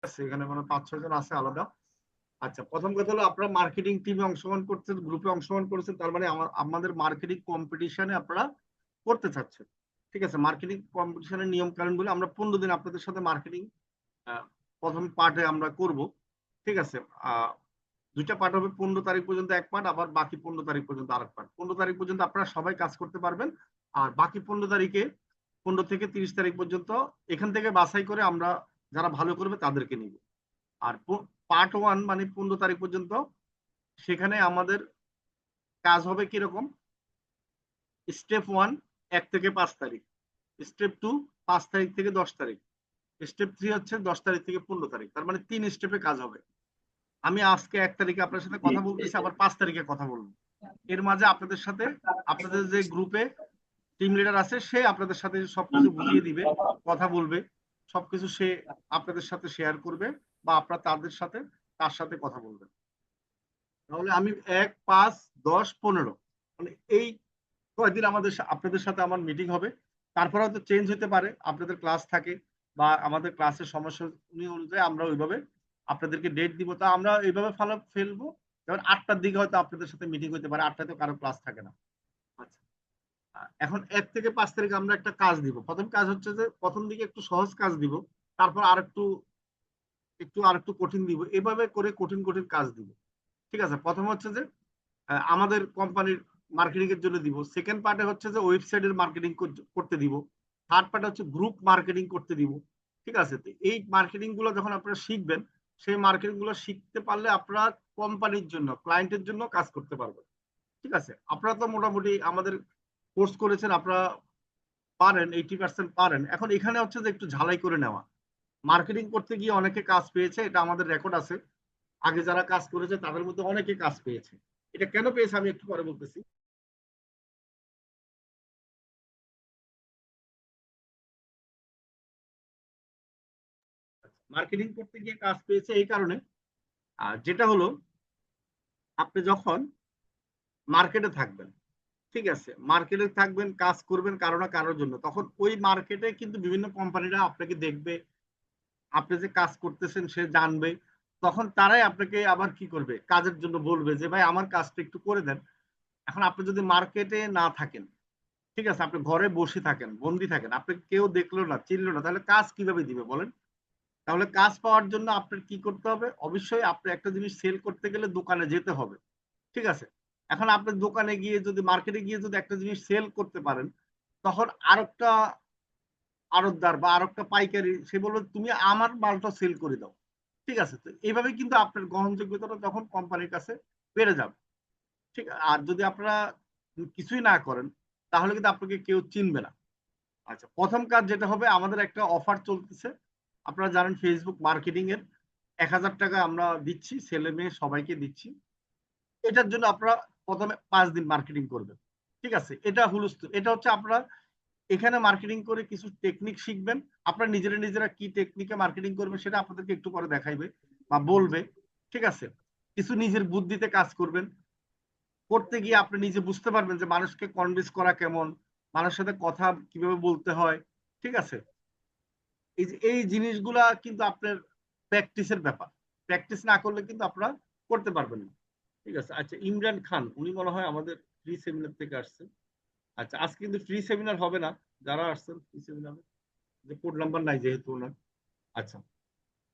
আছে, এখানে মানে 5-6 জন আছে আলাদা। আচ্ছা, প্রথম কথা হলো আপনারা মার্কেটিং টিমে অংশগ্রহণ করছেন, গ্রুপে অংশগ্রহণ করেছেন, তার মানে আমাদের মার্কেটিং কম্পিটিশনে আপনারা করতে চাচ্ছেন। ঠিক আছে, মার্কেটিং কম্পিটিশনের নিয়ম কানুন বলে আমরা 15 দিন আপনাদের সাথে মার্কেটিং প্রথম পার্টে আমরা করব। ঠিক আছে, দুইটা পার্ট হবে, 15 তারিখ পর্যন্ত এক পার্ট, আবার বাকি 15 তারিখ পর্যন্ত আরেক পার্ট। 15 তারিখ পর্যন্ত আপনারা সবাই কাজ করতে পারবেন, আর বাকি 15 তারিখে 15 থেকে 30 তারিখ পর্যন্ত এখান থেকে বাছাই করে আমরা যারা ভালো করবে তাদেরকে নিব। আর পার্ট 1 মানে 15 তারিখ পর্যন্ত, সেখানে আমাদের কাজ হবে কিরকম: স্টেপ 1 1 থেকে 5 তারিখ, স্টেপ 2 5 তারিখ থেকে 10 তারিখ, স্টেপ 3 হচ্ছে 10 তারিখ থেকে 15 তারিখ। তার মানে 3 স্টেপে কাজ হবে। আমি আজকে 1 তারিখে আপনার সাথে কথা বলতেছি, আবার 5 তারিখে কথা বলবো। এর মাঝে আপনাদের সাথে, আপনাদের যে গ্রুপে টিম লিডার আছে, সে আপনাদের সাথে সবকিছু বুঝিয়ে দিবে, কথা বলবে, সবকিছু সে আপনাদের সাথে শেয়ার করবে, বা আপনারা তার সাথে কথা বলবেন। তাহলে আমি 1, 5, 10, 15 মানে এই কয়েকদিন আপনাদের সাথে আমার মিটিং হবে। তারপরে হয়তো চেঞ্জ হতে পারে, আপনাদের ক্লাস থাকে বা আমাদের ক্লাসের সমস্যা অনুযায়ী আমরা ওইভাবে আপনাদেরকে ডেট দিব। তা আমরা এইভাবে ফেলবো, যেমন 8টার দিকে হয়তো আপনাদের সাথে মিটিং হতে পারে, 8টায় তো কারো ক্লাস থাকে না। আচ্ছা, এখন 1 থেকে 5 তারিখ আমরা একটা কাজ দিব। প্রথম কাজ হচ্ছে যে প্রথম দিকে একটু সহজ কাজ দিব, তারপর আরেকটু কঠিন দিব, এভাবে করে কঠিন কঠিন কাজ দিব। ঠিক আছে, প্রথম হচ্ছে যে আমাদের কোম্পানির মার্কেটিং এর জন্য দিব। সেকেন্ড পার্টে হচ্ছে যে ওয়েবসাইটের মার্কেটিং করতে দিব। থার্ড পার্টে হচ্ছে গ্রুপ মার্কেটিং করতে দিব। ঠিক আছে, তো এই মার্কেটিং গুলো যখন আপনারা শিখবেন, সেই মার্কেটিং গুলো শিখতে পারলে আপনারা কোম্পানির জন্য, ক্লায়েন্টের জন্য কাজ করতে পারবেন। ঠিক আছে, আপনারা তো মোটামুটি আমাদের কোর্স করেছেন, আপনারা পারেন, 80% পারেন। এখন এখানে হচ্ছে যে একটু ঝালাই করে নেওয়া। মার্কেটিং করতে গিয়ে অনেকে কাজ পেয়েছে, এটা আমাদের রেকর্ড আছে। আগে যারা কাজ করেছে তাদের মধ্যে অনেকে কাজ পেয়েছে। এটা কেন পেয়েছে আমি একটু পরে বলতেছি। মার্কেটিং করতে গিয়ে কাজ পেয়েছে এই কারণে, যেটা হলো, আপনি যখন মার্কেটে থাকবেন, ঠিক আছে, মার্কেটে থাকবেন, কাজ করবেন কারো না কারোর জন্য, তখন ওই মার্কেটে কিন্তু বিভিন্ন কোম্পানিরা আপনাকে দেখবে, আপনি যে কাজ করতেছেন সে জানবে। তখন তারাই আপনাকে আবার কি করবে, কাজের জন্য বলবে যে ভাই আমার কাজটা একটু করে দেন। এখন আপনি যদি মার্কেটে না থাকেন, ঠিক আছে, আপনি ঘরে বসে থাকেন, বন্দি থাকেন, আপনাকে কেউ দেখলো না, চিনলো না, তাহলে কাজ কিভাবে দিবে বলেন? তাহলে কাজ পাওয়ার জন্য আপনার কি করতে হবে? অবশ্যই আপনি একটা জিনিস সেল করতে গেলে দোকানে যেতে হবে। ঠিক আছে, এখন আপনি দোকানে গিয়ে যদি, মার্কেটে গিয়ে যদি একটা জিনিস সেল করতে পারেন, তখন আরেকটা আড়তদার বা আরেকটা পাইকারি সে বলবে তুমি আমার মালটা সেল করে দাও। ঠিক আছে, তো এইভাবে কিন্তু আপনার গ্রহণযোগ্যতাটা তখন কোম্পানির কাছে বেড়ে যাবে। ঠিক, আর যদি আপনারা কিছুই না করেন, তাহলে কিন্তু আপনাকে কেউ চিনবে না। আচ্ছা, প্রথম কাজ যেটা হবে, আমাদের একটা অফার চলতেছে, আপনারা জানেন, ফেসবুক মার্কেটিং এর 1000 টাকা আমরা দিচ্ছি, ছেলে মেয়ে সবাইকে দিচ্ছি। এটার জন্য আপনারা প্রথমে 5 দিন মার্কেটিং করবেন। ঠিক আছে, এটা হচ্ছে আপনারা এখানে মার্কেটিং করে কিছু টেকনিক শিখবেন। আপনারা নিজেরা কি টেকনিকে মার্কেটিং করবেন সেটা আপনাদেরকে একটু পরে দেখাইবে বা বলবে। ঠিক আছে, কিছু নিজের বুদ্ধিতে কাজ করবেন, করতে গিয়ে আপনি নিজে বুঝতে পারবেন যে মানুষকে কনভিন্স করা কেমন, মানুষের সাথে কথা কিভাবে বলতে হয়। ঠিক আছে, এই জিনিসগুলা কিন্তু আপনার প্র্যাকটিসের ব্যাপার। প্র্যাকটিস না করলে কিন্তু আপনারা করতে পারবেন না। ঠিক আছে, আচ্ছা, ইমরান খান উনি মনে হয় আমাদের ফ্রি সেমিনার থেকে আসছেন। আচ্ছা, আজকে কিন্তু ফ্রি সেমিনার হবে না, যারা আসছেন ফ্রি সেমিনারে, যে কোড নাম্বার নাই যেহেতু ওনার। আচ্ছা,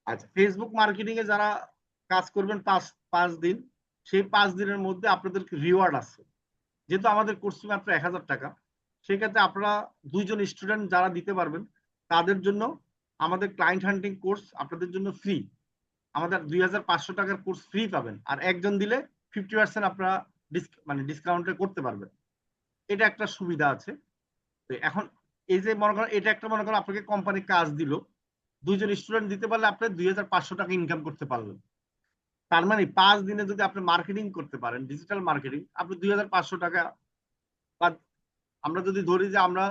আচ্ছা, ফেসবুক মার্কেটিং এ যারা কাজ করবেন 5 দিন, সেই 5 দিনের মধ্যে আপনাদের রিওয়ার্ড আছে। যেহেতু আমাদের কোর্স ফি মাত্র 1000 টাকা, সেক্ষেত্রে আপনারা 2জন স্টুডেন্ট যারা দিতে পারবেন, তাদের জন্য আমাদের ক্লায়েন্ট হান্টিং কোর্স আপনাদের জন্য ফ্রি। আমাদের 2500 টাকার কোর্স ফ্রি পাবেন, আর একজন দিলে 50% আপনারা মানে ডিসকাউন্টে করতে পারবেন। এটা একটা সুবিধা আছে। তো এখন এই যে মনে করেন, এটা একটা মনে করেন আপনাকে কোম্পানি কাজ দিল, 2জন স্টুডেন্ট দিতে পারলে আপনি 2500 টাকা ইনকাম করতে পারবেন। তার মানে 5 দিনে যদি আপনি মার্কেটিং করতে পারেন, ডিজিটাল মার্কেটিং, আপনি 2500 টাকা, বা আমরা যদি ধরি যে আমরা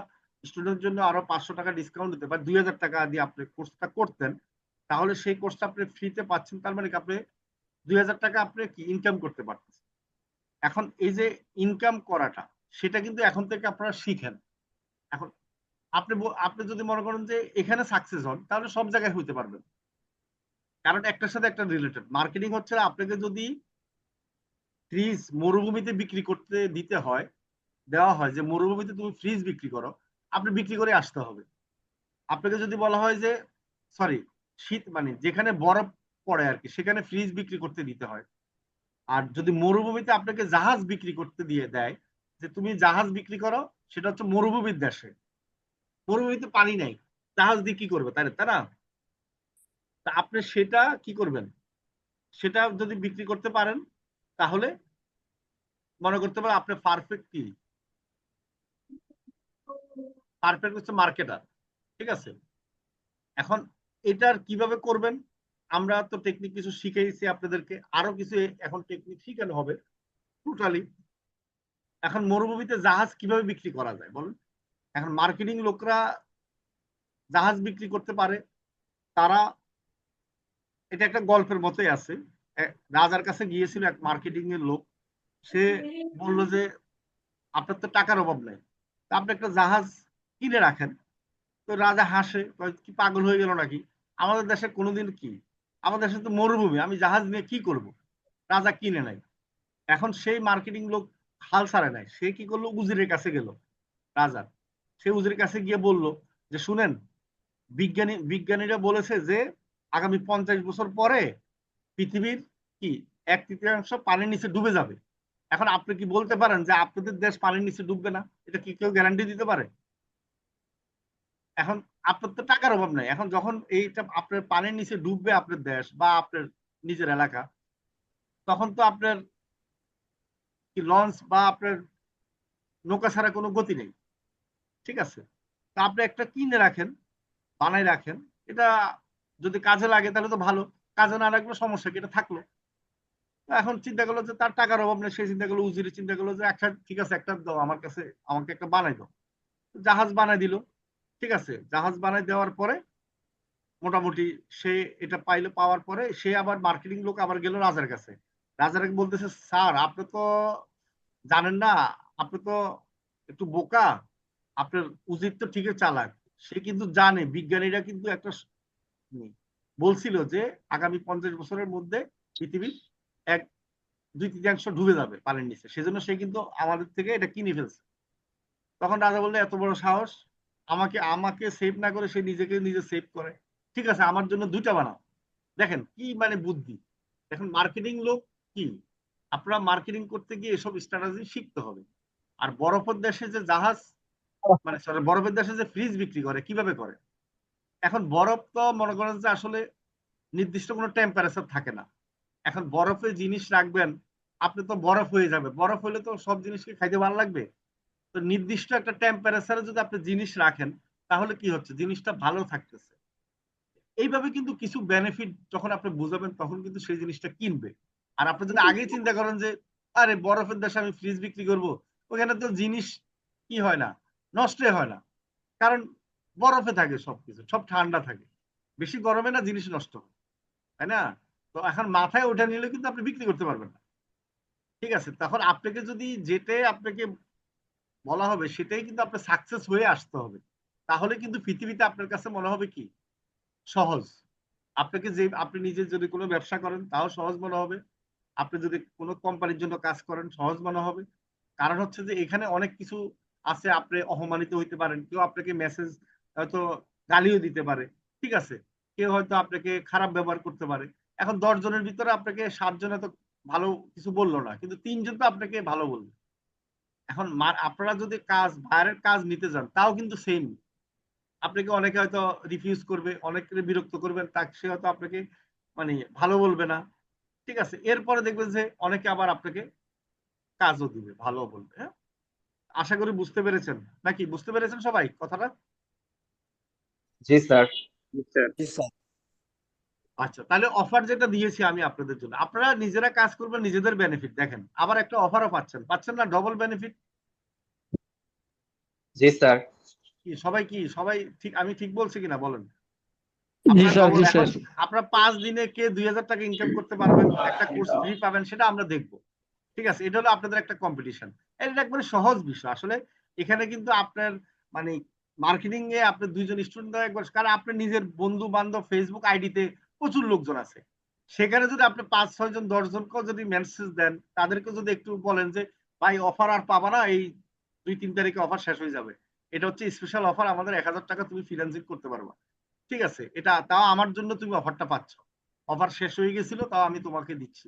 স্টুডেন্টের জন্য আরো 500 টাকা ডিসকাউন্ট দিতে পারি, 2000 টাকা দিয়ে আপনি কোর্সটা করতেন, তাহলে সেই কোর্সটা আপনি ফ্রিতে পাচ্ছেন। তার মানে কি আপনি 2000 টাকা আপনি কি ইনকাম করতে পারতেছেন। এখন এই যে ইনকাম করাটা, সেটা কিন্তু এখন থেকে আপনারা শিখেন। এখন আপনি আপনি যদি মনে করেন যে এখানে সাকসেস হন, তাহলে সব জায়গায় হইতে পারবেন। কারণ একটার সাথে একটা রিলেটেড। মার্কেটিং হচ্ছে আপনাকে যদি ফ্রিজ মরুভূমিতে বিক্রি করতে দিতে হয়, দেওয়া হয় যে মরুভূমিতে তুমি ফ্রিজ বিক্রি করো, আপনি বিক্রি করে আসতে হবে। আপনাকে যদি বলা হয় যে সরি, শীত মানে যেখানে বরফ পড়ে আর কি, সেখানে ফ্রিজ বিক্রি করতে দিতে হয়। আর যদি মরুভূমিতে আপনাকে জাহাজ বিক্রি করতে দিয়ে দেয় যে তুমি জাহাজ বিক্রি করো, সেটা হচ্ছে মরুভূমির দেশে, মরুভূমিতে পানি নেই, জাহাজ দিয়ে কি করবে, তাই তাই না? তা আপনি সেটা কি করবেন, সেটা যদি বিক্রি করতে পারেন তাহলে মনে করতে পারেন আপনি পারফেক্ট কি, পারফেক্ট হচ্ছে মার্কেটার। ঠিক আছে, এখন এটার কিভাবে করবেন, আমরা তো টেকনিক কিছু শিখেইছি আপনাদেরকে, আরো কিছু এখন টেকনিক শিখানো হবে টোটালি। এখন মরুভূমিতে জাহাজ কিভাবে বিক্রি করা যায় বলুন। এখন মার্কেটিং লোকরা জাহাজ বিক্রি করতে পারে। তারা, এটা একটা গল্পের মতোই আছে। রাজার কাছে গিয়েছিল এক মার্কেটিং এর লোক। সে বলল যে আপনার তো টাকার অভাব নাই, তা আপনি একটা জাহাজ কিনে রাখেন। তো রাজা হাসে, কি পাগল হয়ে গেল নাকি, আমাদের দেশে কোনোদিন কি, আমাদের দেশে তো মরুভূমি, আমি জাহাজ নিয়ে কি করব। রাজা কিনে নাই। এখন সেই মার্কেটিং লোক হাল ছাড়ে নাই, সে কি করলো, উজিরের কাছে গেল রাজার। সে উজিরের কাছে গিয়ে বলল যে শুনেন, বিজ্ঞানীরা বলেছে যে আগামী 50 বছর পরে পৃথিবীর কি 1/3 পানির নিচে ডুবে যাবে। এখন আপনি কি বলতে পারেন যে আপনাদের দেশ পানির নিচে ডুববে না? এটা কি কেউ গ্যারান্টি দিতে পারে? এখন আপনার তো টাকার অভাব নাই, এখন যখন এইটা আপনার পানির নিচে ডুববে আপনার দেশ বা আপনার নিজের এলাকা, তখন তো আপনার কি লঞ্চ বা আপনার নৌকা ছাড়া কোনো গতি নেই। ঠিক আছে, তা আপনি একটা কিনে রাখেন, বানাই রাখেন। এটা যদি কাজে লাগে তাহলে তো ভালো, কাজে না লাগলে সমস্যা কি, এটা থাকলো। এখন চিন্তা করলো যে তার টাকার অভাব নেই, সে চিন্তা করলো, উজিরে চিন্তা করলো যে একটা ঠিক আছে, একটা দাও আমার কাছে, আমাকে একটা বানাই দাও। জাহাজ বানাই দিল। ঠিক আছে, জাহাজ বানাই দেওয়ার পরে মোটামুটি সে এটা পাইলো, পাওয়ার পরে সে আবার মার্কেটিং লোক আবার গেল রাজার কাছে। রাজার বলতেছে স্যার আপনি তো জানেন না, আপনি তো একটু বোকা, আপনার উচিত তো ঠিকই চালাক। সে কিন্তু জানে বিজ্ঞানীরা কিন্তু একটা বলছিল যে আগামী 50 বছরের মধ্যে পৃথিবী 1/2-3 ডুবে যাবে পানির নিচে, সেজন্য সে কিন্তু আমাদের থেকে এটা কিনে ফেলছে। তখন রাজা বললে এত বড় সাহস, আমাকে আমাকে সেভ না করে সে নিজেকে নিজে সেভ করে। ঠিক আছে, আমার জন্য দুইটা বানাও। দেখেন কি মানে বুদ্ধি। এখন মার্কেটিং লোক কি, আপনারা মার্কেটিং করতে গিয়ে এসব স্ট্র্যাটেজি শিখতে হবে। আর বরফের দেশে যে জাহাজ, মানে সরি, বরফের দেশে যে ফ্রিজ বিক্রি করে কিভাবে করে। এখন বরফ তো মনে করেন যে আসলে নির্দিষ্ট কোনো টেম্পারেচার থাকে না। এখন বরফে জিনিস রাখবেন, আপনি তো বরফ হয়ে যাবে, বরফ হলে তো সব জিনিসকে খাইতে ভালো লাগবে। তো নির্দিষ্ট একটা টেম্পারেচারে যদি আপনি জিনিস রাখেন, তাহলে কি হচ্ছে, জিনিসটা ভালো থাকতেছে। এইভাবে কিন্তু কিছু বেনিফিট যখন আপনি বুঝাবেন তখন কিন্তু সেই জিনিসটা কিনবে। আর আপনি যদি আগেই চিন্তা করেন যে আরে বরফের দেশে আমি ফ্রিজ বিক্রি করব, ওখানে তো জিনিস কি হয় না, নষ্টই হয় না। কারণ বরফে থাকে সবকিছু, সব ঠান্ডা থাকে, বেশি গরমে না জিনিস নষ্ট হয়, তাই না? তো এখন মাথায় ওঠা নিলে কিন্তু আপনি বিক্রি করতে পারবেন না। ঠিক আছে, তখন আপনাকে যদি যেটাই আপনাকে বলা হবে সেটাই কিন্তু আপনার সাকসেস হয়ে আসতে হবে। তাহলে কিন্তু পৃথিবীতে আপনার কাছে মনে হবে কি সহজ। আপনাকে যে আপনি নিজে যদি কোনো ব্যবসা করেন তাও সহজ মনে হবে, আপনি যদি কোনো কোম্পানির জন্য কাজ করেন সহজ মনে হবে। কারণ হচ্ছে যে এখানে অনেক কিছু আছে, আপনি অপমানিত হইতে পারেন, কেউ আপনাকে মেসেজ হয়তো গালিও দিতে পারে। ঠিক আছে, কেউ হয়তো আপনাকে খারাপ ব্যবহার করতে পারে। এখন 10 জনের ভিতরে আপনাকে 7 জন তো ভালো কিছু বললো না, কিন্তু 3 জন তো আপনাকে ভালো বলবে। এখন আপনারা যদি কাজ বাইরের কাজ নিতে যান তাও কিন্তু সেম, আপনাকে অনেকে হয়তো রিফিউজ করবে, অনেকে বিরক্ত করবেন, তাকে সে হয়তো আপনাকে মানে ভালো বলবে না। ঠিক আছে, এরপরে দেখবেন যে অনেকে আবার আপনাকে কাজও দিবে, ভালো বলবে। হ্যাঁ, আশা করি বুঝতে পেরেছেন, নাকি বুঝতে পেরেছেন সবাই কথাটা? জি স্যার। জি স্যার। আচ্ছা, তাহলে অফার যেটা দিয়েছি আমি আপনাদের জন্য, আপনারা নিজেরা কাজ করবেন, নিজেদের বেনিফিট দেখেন, আবার একটা অফারও পাচ্ছেন, পাচ্ছেন না, ডবল বেনিফিট। জি স্যার। কি সবাই, কি সবাই ঠিক, আমি ঠিক বলছি কিনা বলেন? জি আপনারা স্যার। ডবল জি এখন, স্যার। আপনারা 5 দিনে কে 2000 টাকা ইনকাম করতে পারবেন, একটা কোর্স ফ্রি পাবেন, সেটা আমরা দেখবো। ঠিক আছে, এটা হলো আপনাদের একটা কম্পিটিশন। এটা একবারে সহজ বিষয় আসলে। এখানে কিন্তু আপনার মানে মার্কেটিং এ আপনার 2 জন স্টুডেন্ট একবার, কারণ আপনি নিজের বন্ধু বান্ধব ফেসবুক আইডিতে প্রচুর লোকজন আছে। সেখানে যদি আপনি 5-6 জন 10 জনকেও যদি মেসেজ দেন, তাদেরকে যদি একটু বলেন যে ভাই অফার আর পাবা না, এই 2-3 তারিখে অফার শেষ হয়ে যাবে, এটা হচ্ছে স্পেশাল অফার, আমাদের 1000 টাকা তুমি ফ্রিল্যান্সিং করতে পারবা, ঠিক আছে, এটা তাও আমার জন্য তুমি অফারটা পাচ্ছ, অফার শেষ হয়ে গেছিল তাও আমি তোমাকে দিচ্ছি।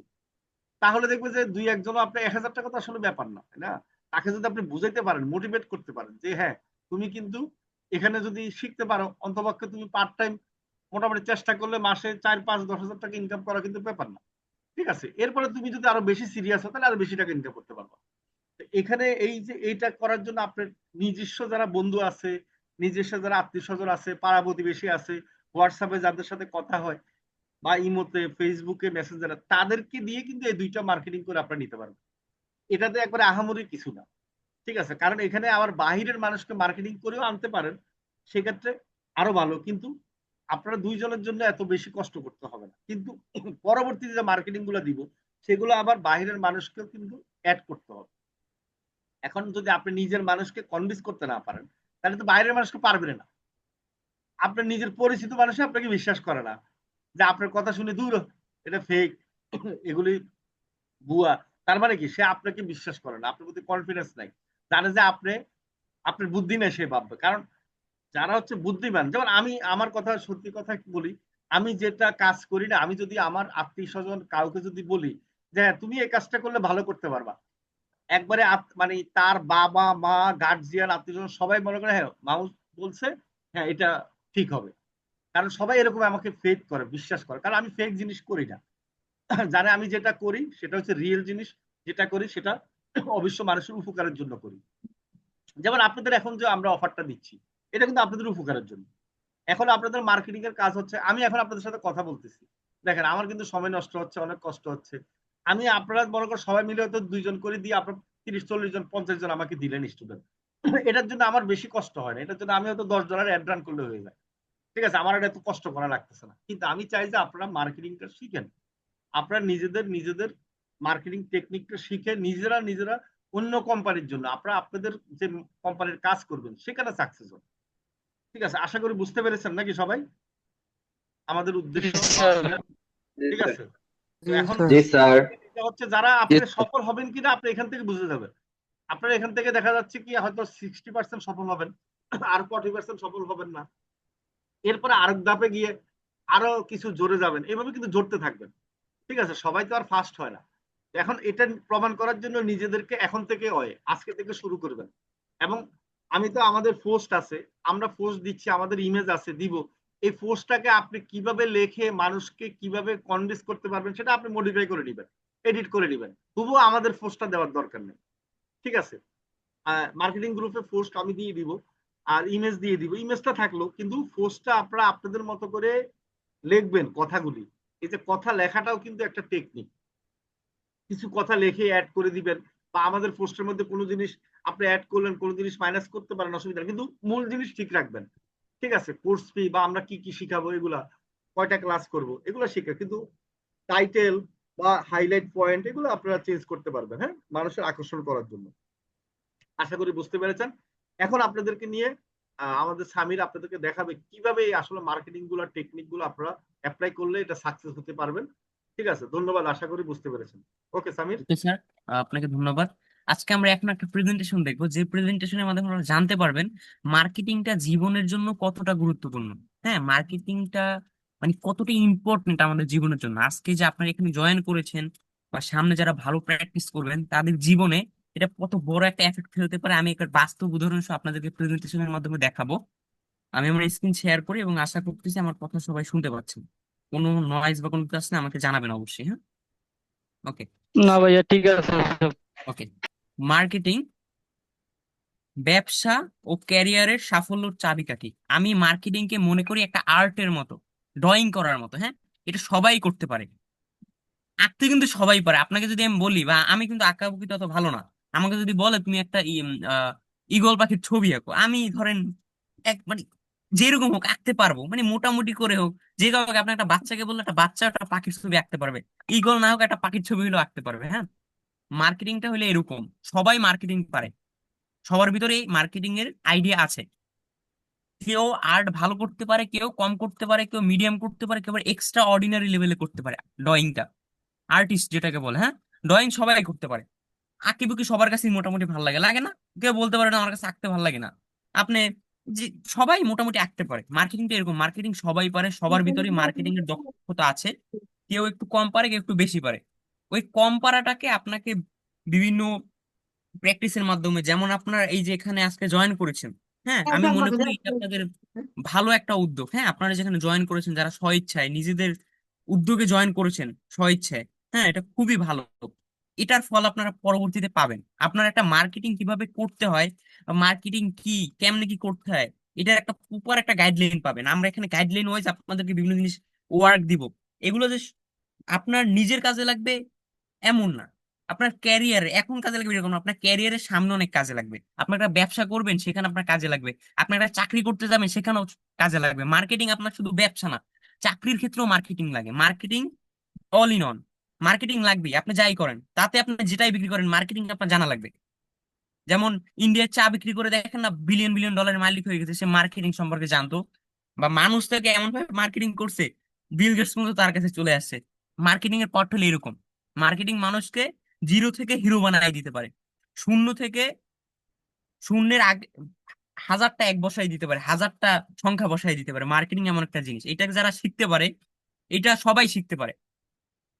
তাহলে দেখবে যে 2-1 জনও আপনি 1000 টাকা তো আসলে ব্যাপার না, তাই না? তাকে যদি আপনি বুঝাইতে পারেন, মোটিভেট করতে পারেন যে হ্যাঁ তুমি কিন্তু এখানে যদি শিখতে পারো, অন্তপক্ষে তুমি পার্ট টাইম মোটামুটি চেষ্টা করলে মাসে 4-5-10 হাজার টাকা ইনকাম করা কিন্তু ব্যাপার না, ঠিক আছে, এরপরে তুমি যদি আরো বেশি সিরিয়াস হো তাহলে আরো বেশি টাকা ইনকাম করতে পারবা। তো এখানে এই যে এইটা করার জন্য আপনার নিজস্ব যারা বন্ধু আছে, নিজস্ব যারা আত্মীয় স্বজন আছে, পাড়া প্রতিবেশী আছে, হোয়াটসঅ্যাপে যাদের সাথে কথা হয় বা ইমোতে ফেসবুকে মেসেঞ্জারে, তাদেরকে দিয়ে কিন্তু এই 2টা মার্কেটিং করে আপনারা নিতে পারবেন। এটাতে একবারে আহামরি কিছু না, ঠিক আছে, কারণ এখানে আবার বাহিরের মানুষকে মার্কেটিং করেও আনতে পারেন, সেক্ষেত্রে আরো ভালো, কিন্তু আপনারা 2 জনের জন্য এত বেশি কষ্ট করতে হবে না, কিন্তু পরবর্তীতে যে মার্কেটিং গুলো দিব সেগুলো আবার বাহিরের মানুষকেও কিন্তু অ্যাড করতে হবে। এখন যদি আপনি নিজের মানুষকে কনভিন্স করতে না পারেন, তাহলে তো বাইরের মানুষকে পারবেন না। আপনার নিজের পরিচিত মানুষ আপনাকে বিশ্বাস করে না, যে আপনার কথা শুনে দূর, এটা ফেক, এগুলি ভুয়া, তার মানে কি সে আপনাকে বিশ্বাস করে না, আপনার প্রতি কনফিডেন্স নাই, জানে যে আপনি, আপনার বুদ্ধি নেই সে ভাববে। কারণ যারা হচ্ছে বুদ্ধিমান, যেমন আমি আমার কথা সত্যি কথা বলি, আমি যেটা কাজ করি না, আমি যদি আমার আত্মীয় স্বজন কাউকে যদি বলি যে হ্যাঁ তুমি এই কাজটা করলে ভালো করতে পারবা, একবারে মানে তার বাবা মা গার্জিয়ান আত্মীয় স্বজন সবাই মনে করে হ্যাঁ মানুষ বলছে, হ্যাঁ এটা ঠিক হবে, কারণ সবাই এরকম আমাকে ফেক করে, বিশ্বাস করে, কারণ আমি ফেক জিনিস করি না। জানে আমি যেটা করি সেটা হচ্ছে রিয়েল জিনিস, যেটা করি সেটা অবশ্য মানুষের উপকারের জন্য করি। যেমন আপনাদের এখন যে আমরা অফারটা দিচ্ছি, এটা কিন্তু আপনাদের উপকারের জন্য। এখন আপনাদের মার্কেটিং এর কাজ হচ্ছে, আমি এখন আপনাদের সাথে কথা বলতেছি, দেখেন আমার কিন্তু সময় নষ্ট হচ্ছে, অনেক কষ্ট হচ্ছে, আমি আপনারা মনে করেন সবাই মিলে হয়তো 2 জন করে দিয়ে আপনার 30-40 জন 50 জন আমাকে দিলেন স্টুডেন্ট, এটার জন্য আমার বেশি কষ্ট হয় না, এটার জন্য আমি হয়তো $10 অ্যাড রান করলে হয়ে যায়, ঠিক আছে, আমার এটা এত কষ্ট করা লাগতেছে না। কিন্তু আমি চাই যে আপনারা মার্কেটিংটা শিখেন, আপনারা নিজেদের নিজেদের মার্কেটিং টেকনিকটা শিখে নিজেরা নিজেরা অন্য কোম্পানির জন্য আপনারা আপনাদের যে কোম্পানির কাজ করবেন সেখানে সাকসেস হন, ঠিক আছে, আশা করি বুঝতে পেরেছেন নাকি সবাই আমাদের জি উদ্দেশ্য বা স্যার। ইয়া, জি ঠিক স্যার। আছে। তো জি এখন স্যার। জি স্যার। এটা হচ্ছে যারা জি আপনি স্যার। সফল হবেন কিনা আপনি এখান থেকে বুঝে যাবেন। আপনার এখান থেকে দেখা যাচ্ছে কি হয়তো 60% সফল হবেন, আর 40% সফল হবেন না, এরপরে আরেক ধাপে গিয়ে আরো কিছু জোরে যাবেন, এভাবে কিন্তু জড়তে থাকবেন, ঠিক আছে, সবাই তো আর ফার্স্ট হয় না। এখন এটা প্রমাণ করার জন্য নিজেদেরকে এখন থেকে আজকে থেকে শুরু করবেন। এবং আমি তো আমাদের পোস্ট আছে, আমরা পোস্ট দিচ্ছি, আমাদের ইমেজ আছে দিব, এই পোস্টটাকে আপনি কিভাবে লেখে মানুষকে কিভাবে কনভিন্স করতে পারবেন সেটা আপনি মডিফাই করে নেবেন, এডিট করে নেবেন, তবুও আমাদের পোস্টটা দেওয়ার দরকার নেই, ঠিক আছে। মার্কেটিং গ্রুপে পোস্ট আমি দিয়ে দিব, আর ইমেজ দিয়ে দিব, ইমেজটা থাকলো কিন্তু পোস্টটা আপনারা আপনাদের মতো করে লিখবেন কথাগুলি। এই যে কথা লেখাটাও কিন্তু একটা টেকনিক, কিছু কথা লিখে অ্যাড করে দিবেন, বা আমাদের পোস্টের মধ্যে কোনো জিনিস আপনি অ্যাড করলেন, কোনো জিনিস মাইনাস করতে পারেন, অসুবিধা নেই, কিন্তু মূল জিনিস ঠিক রাখবেন, ঠিক আছে, কোর্স ফি বা আমরা কি কি শিখাবো, এগুলা কয়টা ক্লাস করব এগুলো শিখা, কিন্তু টাইটেল বা হাইলাইট পয়েন্ট এগুলো আপনারা চেঞ্জ করতে পারবেন, হ্যাঁ, মানুষের আকর্ষণ করার জন্য। আশা করি বুঝতে পেরেছেন। এখন আপনাদেরকে নিয়ে আমাদের সামির আপনাদেরকে দেখাবে কিভাবে আসলে মার্কেটিং গুলো টেকনিক গুলো আপনারা অ্যাপ্লাই করলে এটা সাকসেস হতে পারবেন, ঠিক আছে, ধন্যবাদ, আশা করি বুঝতে পেরেছেন। ওকে সামির। ওকে স্যার, আপনাকে ধন্যবাদ। আজকে আমরা এখন একটা প্রেজেন্টেশন দেখবো, যে প্রেজেন্টেশনের মাধ্যমে আপনারা জানতে পারবেন মার্কেটিংটা জীবনের জন্য কতটা গুরুত্বপূর্ণ। হ্যাঁ, মার্কেটিংটা মানে কতটা ইম্পর্টেন্ট আমাদের জীবনের জন্য। আজকে যে আপনারা এখানে জয়েন করেছেন বা সামনে যারা ভালো প্র্যাকটিস করবেন তাদের জীবনে এটা কত বড় একটা এফেক্ট ফেলতে পারে, আমি একটা বাস্তব উদাহরণ সহ আপনাদেরকে প্রেজেন্টেশনের মাধ্যমে দেখাবো। আমি আমার স্ক্রিন শেয়ার করি এবং আশা করতেছি আমার কথা সবাই শুনতে পাচ্ছেন। কোনো নয়েজ বা কোনো কিছু আসলে আমাকে জানাবেন অবশ্যই। হ্যাঁ, ওকে। না ভাইয়া, ঠিক আছে সব। ওকে, মার্কেটিং ব্যবসা ও ক্যারিয়ারের সাফল্যর চাবিকাঠি। আমি মার্কেটিং কে মনে করি একটা আর্টের মতো, ড্রয়িং করার মতো। হ্যাঁ, এটা সবাই করতে পারে, আঁকতে কিন্তু সবাই পারে। আপনাকে যদি আমি বলি, বা আমি কিন্তু আঁকাবুকি তত ভালো না, আমাকে যদি বলে তুমি একটা ঈগল পাখির ছবি আঁকো, আমি ধরেন এক মানে যেরকম হোক আঁকতে পারবো, মানে মোটামুটি করে হোক। যে কাউকে, আপনার একটা বাচ্চাকে বললে একটা বাচ্চা একটা পাখির ছবি আঁকতে পারবে, ঈগল না হোক একটা পাখির ছবি হলেও আঁকতে পারবে। হ্যাঁ, মার্কেটিংটা হলে এরকম, সবাই মার্কেটিং পারে, সবার ভিতরে মার্কেটিং এর আইডিয়া আছে। কেউ আর্ট ভালো করতে পারে, কেউ কম করতে পারে, কেউ মিডিয়াম করতে পারে, কেউ এক্সট্রা অর্ডিনারি লেভেলে করতে পারে ড্রয়িংটা। আর্টিস্ট যেটাকে বলে, হ্যাঁ, ড্রয়িং সবাই করতে পারে। আঁকিবুকি সবার কাছে মোটামুটি ভালো লাগে, লাগে না? কেউ বলতে পারে না আমার কাছে আঁকতে ভালো লাগে না। আপনি যে সবাই মোটামুটি আঁকতে পারে। মার্কেটিংটা এরকম, মার্কেটিং সবাই পারে, সবার ভিতরে মার্কেটিং এর দক্ষতা আছে। কেউ একটু কম পারে, কেউ একটু বেশি পারে। ওই কম পারাটাকে আপনাকে বিভিন্ন প্র্যাকটিসের মাধ্যমে, যেমন আপনার এই যে এখানে আজকে জয়েন করেছেন, হ্যাঁ, আমি মনে করি এটা আপনাদের ভালো একটা উদ্যোগ। হ্যাঁ, আপনারা যেখানে জয়েন করেছেন, যারা স্বইচ্ছায় নিজেদের উদ্যোগে জয়েন করেছেন স্বইচ্ছায়, হ্যাঁ, এটা খুবই ভালো। এটার ফল আপনারা পরবর্তীতে পাবেন। আপনার একটা মার্কেটিং কিভাবে করতে হয়, মার্কেটিং কি, কেমনে কি করতে হয়, এটার একটা প্রপার একটা গাইডলাইন পাবেন। আমরা এখানে গাইডলাইন ওয়াইজ আপনাদেরকে বিভিন্ন জিনিস ওয়ার্ক দিব। এগুলো যে আপনার নিজের কাজে লাগবে এমন না, আপনার ক্যারিয়ারে এখন কাজে লাগবে এরকম না, আপনার ক্যারিয়ারের সামনে অনেক কাজে লাগবে। আপনি একটা ব্যবসা করবেন, সেখানে আপনার কাজে লাগবে। আপনি একটা চাকরি করতে যাবেন, সেখানেও কাজে লাগবে। মার্কেটিং আপনার শুধু ব্যবসা না, চাকরির ক্ষেত্রেও মার্কেটিং লাগে। Marketing all in on, marketing লাগবে। আপনি যাই করেন, তাতে আপনি যেটাই বিক্রি করেন, মার্কেটিং আপনার জানা লাগবে। যেমন ইন্ডিয়ার চা বিক্রি করে দেখেন না, বিলিয়ন বিলিয়ন ডলারের মালিক হয়ে গেছে, সে মার্কেটিং সম্পর্কে জানতো। বা মানুষ তাকে এমন ভাবে মার্কেটিং করছে, বিল গেটস পর্যন্ত তার কাছে চলে আসছে। মার্কেটিং এর পথ হলো এরকম। মার্কেটিং মানুষকে জিরো থেকে হিরো বানায় দিতে পারে। শূন্য থেকে, শূন্যের আগে হাজারটা এক বসাই দিতে পারে, হাজারটা সংখ্যা বসাই দিতে পারে। মার্কেটিং এমন একটা জিনিস, এটাকে যারা শিখতে পারে, এটা সবাই শিখতে পারে।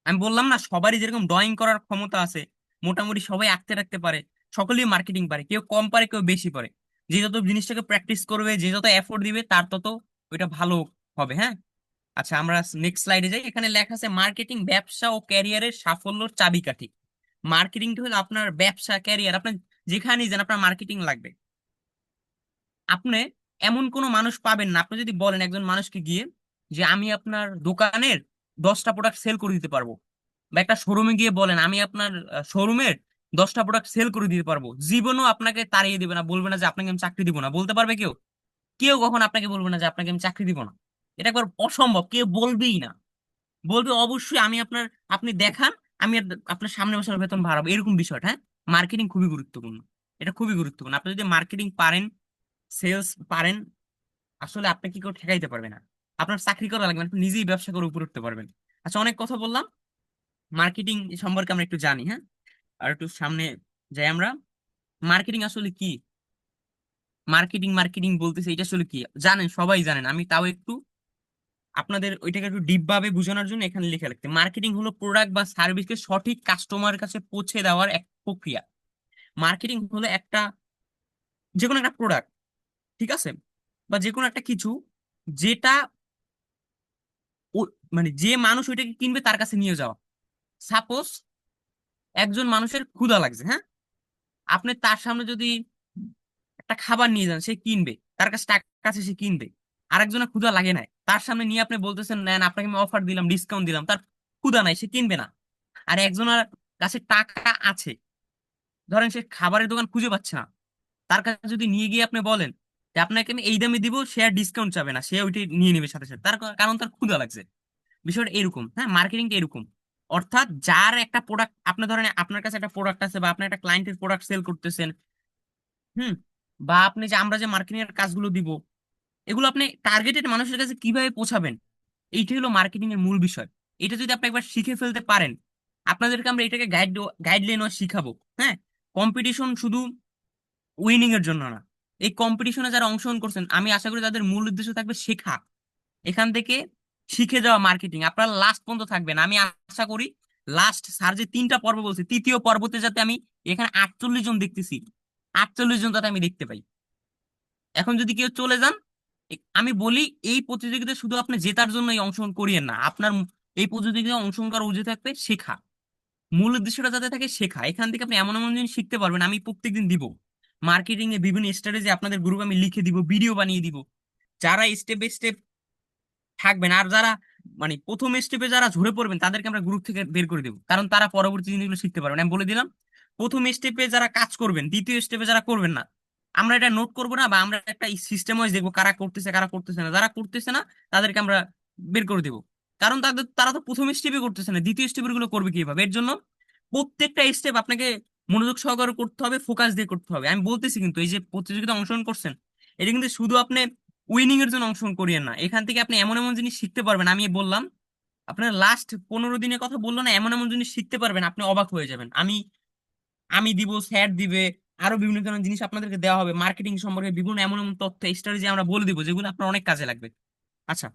আমি বললাম না, সবারই যেরকম ড্রয়িং করার ক্ষমতা আছে, মোটামুটি সবাই আঁকতে রাখতে পারে, সকলেই মার্কেটিং পারে। কেউ কম পারে, কেউ বেশি পারে। যে যত জিনিসটাকে প্র্যাকটিস করবে, যে যত এফোর্ট দিবে, তার তত ওইটা ভালো হবে। হ্যাঁ, আচ্ছা, আমরা নেক্সট স্লাইডে যাই। এখানে লেখা আছে মার্কেটিং ব্যবসা ও ক্যারিয়ারের সাফল্যর চাবিকাঠি। মার্কেটিংটা হলো আপনার ব্যবসা, ক্যারিয়ার, আপনার যেখানেই যান আপনার মার্কেটিং লাগবে। আপনি এমন কোনো মানুষ পাবেন না, আপনি যদি বলেন একজন মানুষকে গিয়ে যে আমি আপনার দোকানের 10টা প্রোডাক্ট সেল করে দিতে পারবো, বা একটা শোরুমে গিয়ে বলেন আমি আপনার শোরুমের 10টা প্রোডাক্ট সেল করে দিতে পারবো, জীবনও আপনাকে তাড়িয়ে দিবে না, বলবে না যে আপনাকে আমি চাকরি দিব না। বলতে পারবে কেউ? কেউ কখন আপনাকে বলবে না যে আপনাকে আমি চাকরি দিব না। এটা একবার অসম্ভব, কেউ বলবেই না। বলবে অবশ্যই আমি আপনার, আপনি দেখান, আমি আপনার সামনে বছর বেতন বাড়াবো, এরকম বিষয়টা। হ্যাঁ, মার্কেটিং খুবই গুরুত্বপূর্ণ। এটা খুবই গুরুত্বপূর্ণ। আপনি যদি মার্কেটিং পারেন, সেলস পারেন, আসলে আপনি কি করে ঠেকাইতে পারবে না। আপনার চাকরি করা লাগবে না, আপনি নিজেই ব্যবসা করে উপরে উঠতে পারবেন। আচ্ছা, অনেক কথা বললাম, মার্কেটিং সম্পর্কে আমরা একটু জানি। হ্যাঁ, আর একটু সামনে যাই আমরা। মার্কেটিং আসলে কি? মার্কেটিং মার্কেটিং বলতেছে, এটা আসলে কি জানেন? সবাই জানেন, আমি তাও একটু আপনাদের ওইটাকে একটু ডিপ ভাবে বোঝানোর জন্য এখানে লিখে রাখতে। মার্কেটিং হলো প্রোডাক্ট বা সার্ভিসকে সঠিক কাস্টমারের কাছে পৌঁছে দেওয়ার এক প্রক্রিয়া। মার্কেটিং হলো একটা, যে কোনো একটা প্রোডাক্ট, ঠিক আছে, বা যে কোনো একটা কিছু, যেটা মানে যে মানুষ ওইটাকে কিনবে তার কাছে নিয়ে যাওয়া। সাপোজ একজন মানুষের ক্ষুধা লাগছে, হ্যাঁ, আপনি তার সামনে যদি একটা খাবার নিয়ে যান, সে কিনবে, তার কাছে টাকা আছে, সে কিনবে। আরেকজনের ক্ষুধা লাগে নাই, তার সামনে নিয়ে আপনি বলতেছেন নেন, আপনাকে আমি অফার দিলাম, ডিসকাউন্ট দিলাম, তার ক্ষুধা নাই, সে কিনবে না। আর একজনের কাছে টাকা আছে, ধরেন সে খাবারের দোকান খুঁজে পাচ্ছে না, তার কাছে যদি নিয়ে গিয়ে আপনি বলেন যে আপনাকে আমি এই দামে দিব, সে আর ডিসকাউন্ট চাবে না, সে ওইটি নিয়ে নেবে সাথে সাথে, তার কারণ তার ক্ষুধা লাগছে। বিষয়টা এরকম। হ্যাঁ, মার্কেটিংটা এরকম। অর্থাৎ যার একটা প্রোডাক্ট, আপনি ধরেন আপনার কাছে একটা প্রোডাক্ট আছে, বা আপনি একটা ক্লায়েন্টের প্রোডাক্ট সেল করতেছেন, হুম, বা আপনি যে, আমরা যে মার্কেটিং এর কাজগুলো দিব, এগুলো আপনি টার্গেটেড মানুষের কাছে কিভাবে পৌঁছাবেন, এইটাই হলো মার্কেটিং এর মূল বিষয়। এটা যদি আপনি একবার শিখে ফেলতে পারেন, আপনাদেরকে আমরা এটাকে গাইডলাইনও শিখাবো। হ্যাঁ, কম্পিটিশন শুধু উইনিং এর জন্য না। এই কম্পিটিশনে যারা অংশগ্রহণ করছেন, আমি আশা করি তাদের মূল উদ্দেশ্য থাকবে শেখা, এখান থেকে শিখে যাওয়া মার্কেটিং। আপনারা লাস্ট পর্যন্ত থাকবেন, আমি আশা করি। লাস্ট স্যার যে 3টা পর্ব বলছে, তৃতীয় পর্বতে যাতে আমি, এখানে 48 জন দেখতেছি, 48 জন যাতে আমি দেখতে পাই। এখন যদি কেউ চলে যান, আমি বলি এই প্রতিযোগিতায় শুধু আপনি জেতার জন্যই অংশগ্রহণ করিয়েন না, আপনার এই প্রতিযোগিতায় অংশগ্রহণ করার উচিত থাকবে শেখা। মূল উদ্দেশ্যটা যাতে থাকে শেখা। এখান থেকে আপনি এমন এমন জিনিস শিখতে পারবেন, আমি প্রত্যেকদিন দিব। মার্কেটিং এ বিভিন্ন স্ট্র্যাটেজি আপনাদের গ্রুপে আমি লিখে দিব, ভিডিও বানিয়ে দিব। যারা স্টেপ বাই স্টেপ থাকবেন, আর যারা মানে প্রথম স্টেপে যারা ঝরে পড়বেন, তাদেরকে আমরা গ্রুপ থেকে বের করে দেবো, কারণ তারা পরবর্তী জিনিসগুলো শিখতে পারবেন। আমি বলে দিলাম, প্রথম স্টেপে যারা কাজ করবেন, দ্বিতীয় স্টেপে যারা করবেন না, আমরা এটা নোট করবো না, বা আমরা একটা সিস্টেম ওয়াইজ দেখবো কারা করতেছে কারা করতেছে না। যারা করতেছে না তাদেরকে আমরা বের করে দেবো, কারণ তারা তো প্রথম স্টেপে করতেছে না, দ্বিতীয় স্টেপের গুলো করবে কিভাবে? এর জন্য প্রত্যেকটা স্টেপ আপনাকে মনোযোগ সহকারে করতে হবে, ফোকাস দিয়ে করতে হবে। আমি বলতেছি কিন্তু, এই যে প্রতিযোগিতা অংশগ্রহণ করছেন, এটা কিন্তু শুধু আপনি উইনিং এর জন্য অংশগ্রহণ করিয়েন না। এখান থেকে আপনি এমন এমন জিনিস শিখতে পারবেন, আমি বললাম আপনার লাস্ট 15 দিনের কথা বললো না, এমন এমন জিনিস শিখতে পারবেন আপনি অবাক হয়ে যাবেন। আমি আমি দিব, স্যার দিবে, আরো বিভিন্ন ধরনের জিনিস আপনাদেরকে দেওয়া হবে মার্কেটিং সম্পর্কে, বিভিন্ন এমন এমন তথ্য স্ট্র্যাটেজি আমরা বলে দিব যেগুলো আপনার অনেক কাজে লাগবে। আচ্ছা,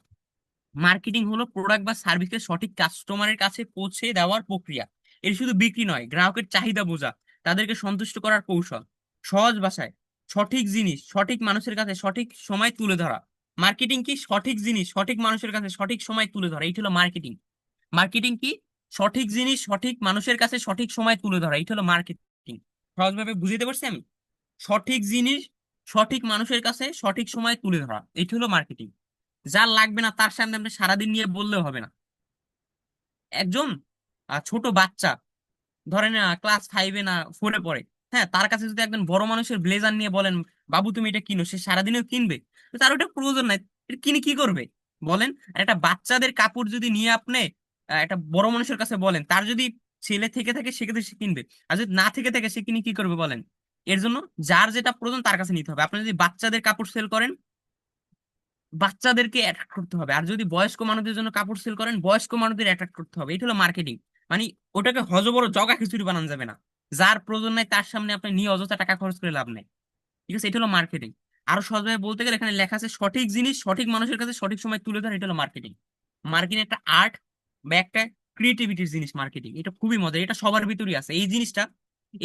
মার্কেটিং হলো প্রোডাক্ট বা সার্ভিসকে সঠিক কাস্টমারের কাছে পৌঁছে দেওয়ার প্রক্রিয়া। এর শুধু বিক্রি নয়, গ্রাহকের চাহিদা বোঝা, তাদেরকে সন্তুষ্ট করার কৌশল, সহজ ভাষায় সঠিক জিনিস সঠিক মানুষের কাছে সঠিক সময় তুলে ধরা। মার্কেটিং কি? সঠিক জিনিস সঠিক মানুষের কাছে সঠিক সময় তুলে ধরা, এইটা হলো মার্কেটিং। মার্কেটিং কি? সঠিক জিনিস সঠিক মানুষের কাছে সঠিক সময় তুলে ধরা, এইটা হলো মার্কেটিং। সহজভাবে বুঝতে পারছি আমি? সঠিক জিনিস সঠিক মানুষের কাছে সঠিক সময় তুলে ধরা, এইটা হলো মার্কেটিং। যার লাগবে না তার সামনে আপনি সারাদিন নিয়ে বললেও হবে না। একজন ছোট বাচ্চা, ধরেন ক্লাস 5-এ না 4-এ পড়ে, হ্যাঁ, তার কাছে যদি একজন বড় মানুষের ব্লেজার নিয়ে বলেন, বাবু তুমি এটা কিনো, সে সারাদিনেও কিনবে? তো তার ওটা প্রয়োজন নাই, এটা কিনে কি করবে বলেন? আর একটা বাচ্চাদের কাপড় যদি নিয়ে আপনি একটা বড় মানুষের কাছে বলেন, তার যদি ছেলে থেকে থাকে সেক্ষেত্রে সে কিনবে, আর যদি না থেকে থাকে সে কিনে কি করবে বলেন? এর জন্য যার যেটা প্রয়োজন তার কাছে নিতে হবে। আপনি যদি বাচ্চাদের কাপড় সেল করেন, বাচ্চাদেরকে অ্যাট্রাক্ট করতে হবে, আর যদি বয়স্ক মানুষদের জন্য কাপড় সেল করেন, বয়স্ক মানুষদের অ্যাট্রাক্ট করতে হবে। এটা হলো মার্কেটিং। মানে ওটাকে হজবড় জগা খিচুড়ি বানানো যাবে না। যার প্রয়োজন নাই তার সামনে আপনি নিয়ে অযথা টাকা খরচ করে লাভ নেই। ঠিক আছে, এটা হলো মার্কেটিং। আরো সহজভাবে বলতে গেলে এখানে লেখা আছে সঠিক জিনিস সঠিক মানুষের কাছে সঠিক সময় তুলে ধরা, এটা হলো মার্কেটিং। মার্কেটিং একটা আর্ট বা একটা ক্রিয়েটিভিটির জিনিস। মার্কেটিং এটা খুবই মজার, এটা সবার ভিতরেই আছে এই জিনিসটা।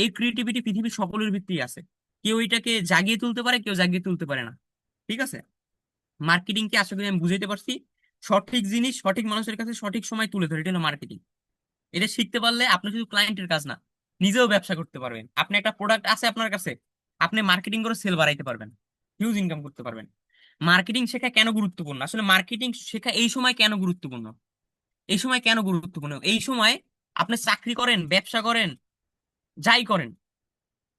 এই ক্রিয়েটিভিটি পৃথিবীর সকলের ভিতরেই আছে। কেউ এটাকে জাগিয়ে তুলতে পারে, কেউ জাগিয়ে তুলতে পারে না। ঠিক আছে, মার্কেটিং কে আশা করি আমি বুঝাইতে পারছি। সঠিক জিনিস সঠিক মানুষের কাছে সঠিক সময় তুলে ধরে, এটা হলো মার্কেটিং। এটা শিখতে পারলে আপনি শুধু ক্লায়েন্টের কাজ না, নিজেও ব্যবসা করতে পারবেন। আপনি একটা প্রোডাক্ট আছে আপনার কাছে, আপনি মার্কেটিং করে সেল বাড়াইতে পারবেন, হিউজ ইনকাম করতে পারবেন। মার্কেটিং শেখা কেন গুরুত্বপূর্ণ? আসলে মার্কেটিং শেখা এই সময় কেন গুরুত্বপূর্ণ? এই সময় কেন গুরুত্বপূর্ণ? এই সময় আপনি চাকরি করেন, ব্যবসা করেন, যাই করেন,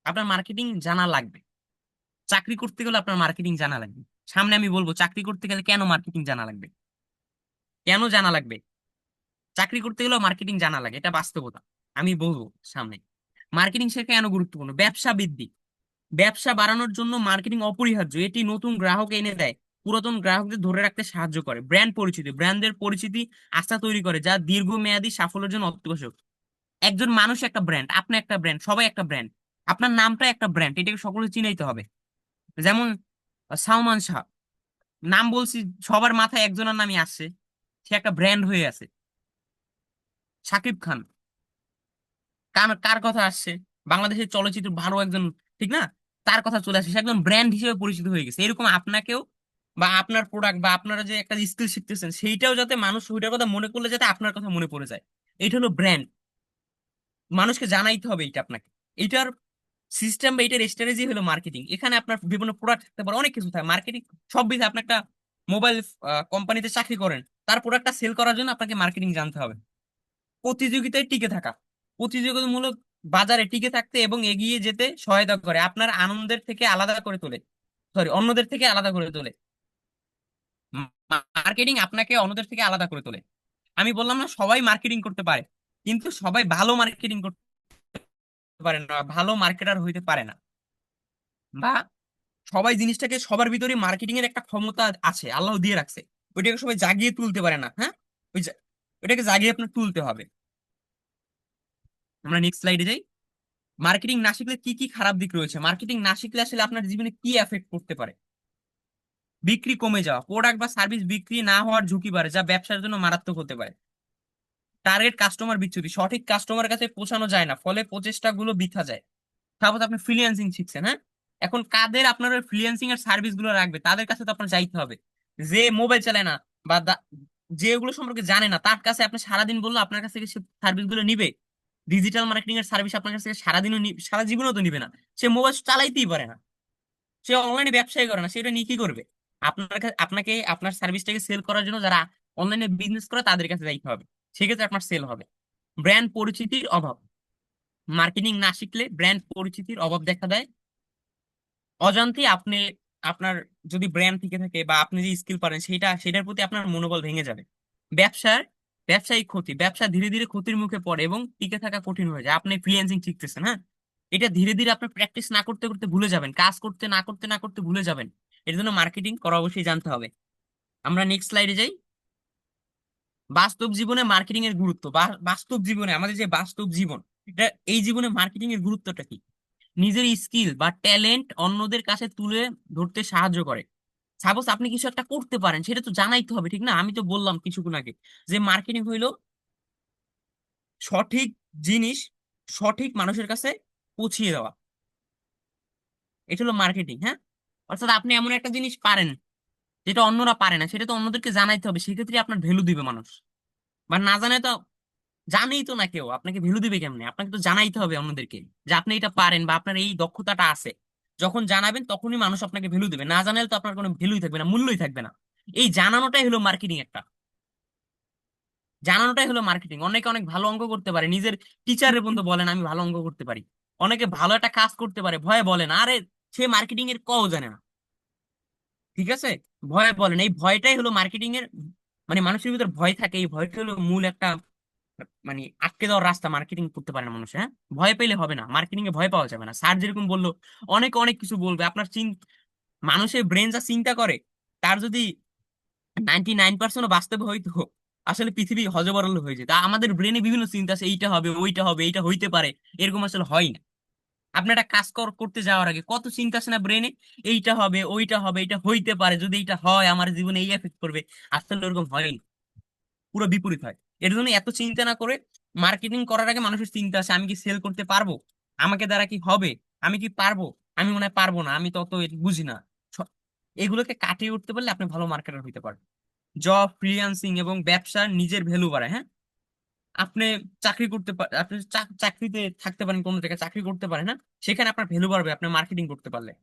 আপনার মার্কেটিং জানা লাগবে। চাকরি করতে গেলে আপনার মার্কেটিং জানা লাগবে। সামনে আমি বলবো চাকরি করতে গেলে কেন মার্কেটিং জানা লাগবে, কেন জানা লাগবে। চাকরি করতে গেলেও মার্কেটিং জানা লাগে, এটা বাস্তবতা। আমি বলবো সামনে। মার্কেটিং শেখা কেন গুরুত্বপূর্ণ? ব্যবসা বৃদ্ধি, ব্যবসা বাড়ানোর জন্য মার্কেটিং অপরিহার্য। এটি নতুন গ্রাহক এনে দেয়, পুরাতন গ্রাহকদের ধরে রাখতে সাহায্য করে। ব্র্যান্ড পরিচিতি, ব্র্যান্ডের পরিচিতি আস্থা তৈরি করে, যা দীর্ঘমেয়াদী সাফল্যের জন্য অত্যাবশ্যক। একজন মানুষ একটা ব্র্যান্ড, আপনি একটা ব্র্যান্ড, সবাই একটা ব্র্যান্ড। আপনার নামটা একটা ব্র্যান্ড, এটাকে সকলে চিনাইতে হবে। যেমন সালমান শাহ, নাম বলছি, সবার মাথায় একজনের নামই আসছে, সে একটা ব্র্যান্ড হয়ে আছে। শাকিব খান, কার কার কথা আসছে? বাংলাদেশের চলচ্চিত্র ভালো একজন, ঠিক না? তার কথা চলে আসে, সে একজন ব্র্যান্ড হিসেবে পরিচিত হয়ে গেছে। এরকম আপনাকেও বা আপনার প্রোডাক্ট বা আপনারা যে একটা স্কিল শিখতেছেন সেইটাও যাতে মানুষ ওইটার কথা মনে করলে যাতে আপনার কথা মনে পড়ে যায়, এটা হলো ব্র্যান্ড। মানুষকে জানাইতে হবে এটা আপনাকে। এইটার সিস্টেম বা এটার স্ট্র্যাটেজি হলো মার্কেটিং। এখানে আপনার বিভিন্ন প্রোডাক্ট থাকতে পারে, অনেক কিছু থাকে মার্কেটিং। সব বিষয়ে আপনি একটা মোবাইল কোম্পানিতে চাকরি করেন, তার প্রোডাক্টটা সেল করার জন্য আপনাকে মার্কেটিং জানতে হবে। প্রতিযোগিতায় টিকে থাকা, প্রতিযোগিতামূলক বাজারে টিকে থাকতে এবং এগিয়ে যেতে সহায়তা করে, আপনার আনন্দের থেকে আলাদা করে তোলে, সরি অন্যদের থেকে আলাদা করে তোলে। মার্কেটিং আপনাকে অন্যদের থেকে আলাদা করে তোলে। আমি বললাম না সবাই মার্কেটিং করতে পারে, কিন্তু সবাই ভালো মার্কেটিং করতে পারে না, ভালো মার্কেটার হইতে পারে না। বা সবাই জিনিসটাকে, সবার ভিতরে মার্কেটিং এর একটা ক্ষমতা আছে, আল্লাহ দিয়ে রাখছে, ওইটাকে সবাই জাগিয়ে তুলতে পারে না। হ্যাঁ, ওইটাকে জাগিয়ে আপনার তুলতে হবে। আমরা নেক্সট স্লাইডে যাই। মার্কেটিং না শিখলে কি কি খারাপ দিক রয়েছে? মার্কেটিং না শিখলে আসলে আপনার জীবনে কি এফেক্ট করতে পারে? বিক্রি কমে যাওয়া, প্রোডাক্ট বা সার্ভিস বিক্রি না হওয়ার ঝুঁকি বাড়ে, যা ব্যবসার জন্য মারাত্মক হতে পারে। টার্গেট কাস্টমার বিচ্যুতি, সঠিক কাস্টমার কাছে পৌঁছানো যায় না, ফলে প্রচেষ্টাগুলো বৃথা যায়। তারপর আপনি ফ্রিল্যান্সিং শিখছেন, হ্যাঁ, এখন কাদের আপনার ফ্রিল্যান্সিং এর সার্ভিস গুলো রাখবে, তাদের কাছে তো আপনার যাইতে হবে। যে মোবাইল চালায় না বা যেগুলো সম্পর্কে জানে না, তার কাছে আপনি সারাদিন বললো আপনার কাছ থেকে সে সার্ভিস গুলো নিবে? ডিজিটাল মার্কেটিং এর সার্ভিস আপনার কাছ থেকে সারাদিনও সারা জীবনও তো নিবে না। সে মোবাইল চালাইতেই পারে না, সে অনলাইনে ব্যবসায় করে না, সেটা নিয়ে কি করবে? আপনাকে আপনার সার্ভিসটাকে সেল করার জন্য যারা অনলাইনে বিজনেস করে তাদের কাছে যাইতে হবে, সেক্ষেত্রে আপনার সেল হবে। ব্র্যান্ড পরিচিতির অভাব, মার্কেটিং না শিখলে ব্র্যান্ড পরিচিতির অভাব দেখা দেয়। অজান্তে আপনি, আপনার যদি ব্র্যান্ড থেকে থাকে বা আপনি যে স্কিল পারেন সেটার প্রতি আপনার মনোবল ভেঙে যাবে। ব্যবসার ব্যবসায়িক ক্ষতি, ব্যবসা ধীরে ধীরে ক্ষতির মুখে পড়ে এবং টিকে থাকা কঠিন হয়ে যায়। আপনি ফ্রিল্যান্সিং শিখতেছেন, হ্যাঁ, এটা ধীরে ধীরে আপনার প্র্যাকটিস না করতে করতে ভুলে যাবেন, কাজ করতে না করতে না করতে ভুলে যাবেন। এর জন্য মার্কেটিং করা অবশ্যই জানতে হবে। আমরা নেক্সট স্লাইডে যাই। বাস্তব জীবনে মার্কেটিং এর গুরুত্ব, বাস্তব জীবনে আমাদের যে বাস্তব জীবন, এটা এই জীবনে মার্কেটিং এর গুরুত্বটা কি? নিজের স্কিল বা ট্যালেন্ট অন্যদের কাছে তুলে ধরতে সাহায্য করে। সাপোজ আপনি কিছু একটা করতে পারেন, সেটা তো জানাইতে হবে, ঠিক না? আমি তো বললাম কিছুক্ষণ আগে যে মার্কেটিং হইলো সঠিক জিনিস সঠিক মানুষের কাছে পৌঁছিয়ে দেওয়া। এটা হলো মার্কেটিং, হ্যাঁ। অর্থাৎ আপনি এমন একটা জিনিস পারেন যেটা অন্যরা পারে না, সেটা তো অন্যদেরকে জানাইতে হবে, সেক্ষেত্রে আপনার ভ্যালু দিবে মানুষ। বা না জানে তো, জানেই তো না কেউ, আপনাকে ভ্যালু দিবে কেমনে? আপনাকে তো জানাইতে হবে অন্যদেরকে যে আপনি এটা পারেন বা আপনার এই দক্ষতাটা আছে। যখন জানাবেন তখনই মানুষ আপনাকে ভ্যালু দেবে, না জানালে তো আপনার কোনো ভ্যালুই থাকবে না, মূল্যই থাকবে না। এই জানানোটাই হলো মার্কেটিং একটা, জানানোটাই হলো মার্কেটিং। অনেকে অনেক ভালো অঙ্ক করতে পারে, নিজের টিচারের বন্ধু বলেন আমি ভালো অঙ্ক করতে পারি। অনেকে ভালো একটা কাজ করতে পারে, ভয়ে বলে না, আরে সে মার্কেটিং এর কও জানে না, ঠিক আছে? ভয় বলেন, এই ভয়টাই হলো মার্কেটিং এর, মানে মানুষের ভিতর ভয় থাকে, এই ভয়টা হলো মূল একটা, মানে আটকে দেওয়ার রাস্তা। মার্কেটিং করতে পারে না মানুষ, হ্যাঁ। ভয় পেলে হবে না, মার্কেটিং এ ভয় পাওয়া যাবে না। স্যার যেরকম বললো, অনেক অনেক কিছু বলবে, আপনার মানুষের ব্রেন যা চিন্তা করে, তার যদি 99% বাস্তবে হয়তো আসলে পৃথিবী হজবরল হয়ে যায়। তা আমাদের ব্রেনে বিভিন্ন চিন্তা আছে, এইটা হবে ওইটা হবে এইটা হইতে পারে, এরকম আসলে হয় না। আপনি একটা কাজ করতে যাওয়ার আগে কত চিন্তা আছে না ব্রেনে, এইটা হবে ওইটা হবে এটা হইতে পারে, যদি এটা হয় আমার জীবনে এই এফেক্ট করবে। আসলে ওরকম হয় না, পুরো বিপরীত হয়। এর জন্য এত চিন্তা না করে, মার্কেটিং করার আগে মানুষের চিন্তা আছে আমি কি সেল করতে পারবো, আমাকে দ্বারা কি হবে, আমি কি পারবো, আমি মনে হয় পারবো না, আমি তত বুঝি না। স- এগুলোকে কাটিয়ে উঠতে পারলে আপনি ভালো মার্কেটার হইতে পারবেন। জব, ফ্রিল্যান্সিং এবং ব্যবসার নিজের ভ্যালু বাড়ায়, হ্যাঁ। আপনি চাকরি করতে পারেন, আপনি চাকরিতে থাকতে পারেন, কোনো জায়গায় চাকরি করতে পারেন, হ্যাঁ। সেখানে আপনার ভ্যালু বাড়বে আপনি মার্কেটিং করতে পারলে।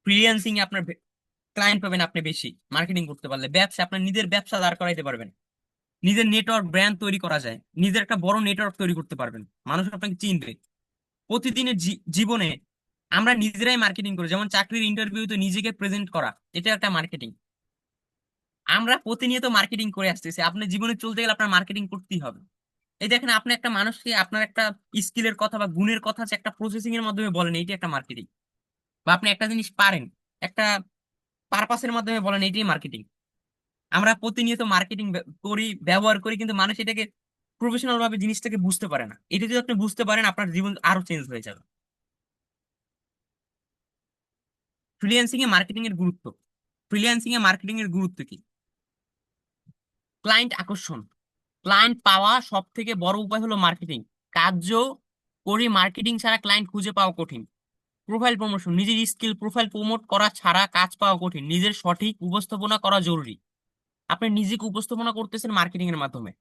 ফ্রিল্যান্সিং এ আপনার ক্লায়েন্ট পাবেন আপনি বেশি মার্কেটিং করতে পারলে। ব্যবসা, আপনার নিজের ব্যবসা দাঁড় করাইতে পারবেন। নিজের নেটওয়ার্ক ব্র্যান্ড তৈরি করা যায়, নিজের একটা বড় নেটওয়ার্ক তৈরি করতে পারবেন, মানুষ আপনাকে চিনবে। প্রতিদিনের জীবনে আমরা নিজেরাই মার্কেটিং করি, যেমন চাকরির ইন্টারভিউতে নিজেকে প্রেজেন্ট করা, এটা একটা মার্কেটিং। আমরা প্রতিনিয়ত মার্কেটিং করে আসতেছি, আপনার জীবনে চলতে গেলে আপনার মার্কেটিং করতেই হবে। এই দেখেন, আপনি একটা মানুষকে আপনার একটা স্কিলের কথা বা গুণের কথা যে একটা প্রসেসিং এর মাধ্যমে বলেন, এইটা একটা মার্কেটিং। বা আপনি একটা জিনিস পারেন, একটা পারপাসের মাধ্যমে বলেন, এইটাই মার্কেটিং। আমরা প্রতিনিয়ত মার্কেটিং করি, ব্যবহার করি, কিন্তু মানুষ এটাকে প্রফেশনাল ভাবে জিনিসটাকে বুঝতে পারে না। এটা যদি আপনি বুঝতে পারেন, আপনার জীবন আরো চেঞ্জ হয়ে যাবে। ফ্রিল্যান্সিং এ মার্কেটিং এর গুরুত্ব, ফ্রিল্যান্সিং এ মার্কেটিং এর গুরুত্ব কি? ক্লায়েন্ট আকর্ষণ, ক্লায়েন্ট পাওয়া সব থেকে বড় উপায় হলো মার্কেটিং। কার্য করি মার্কেটিং ছাড়া ক্লায়েন্ট খুঁজে পাওয়া কঠিন। প্রোফাইল প্রমোশন, নিজের স্কিল প্রোফাইল প্রমোট করা ছাড়া কাজ পাওয়া কঠিন। নিজের সঠিক উপস্থাপনা করা জরুরি। আপনি নিজেকে উপস্থাপনা করতেছেন মার্কেটিং এর মাধ্যমে।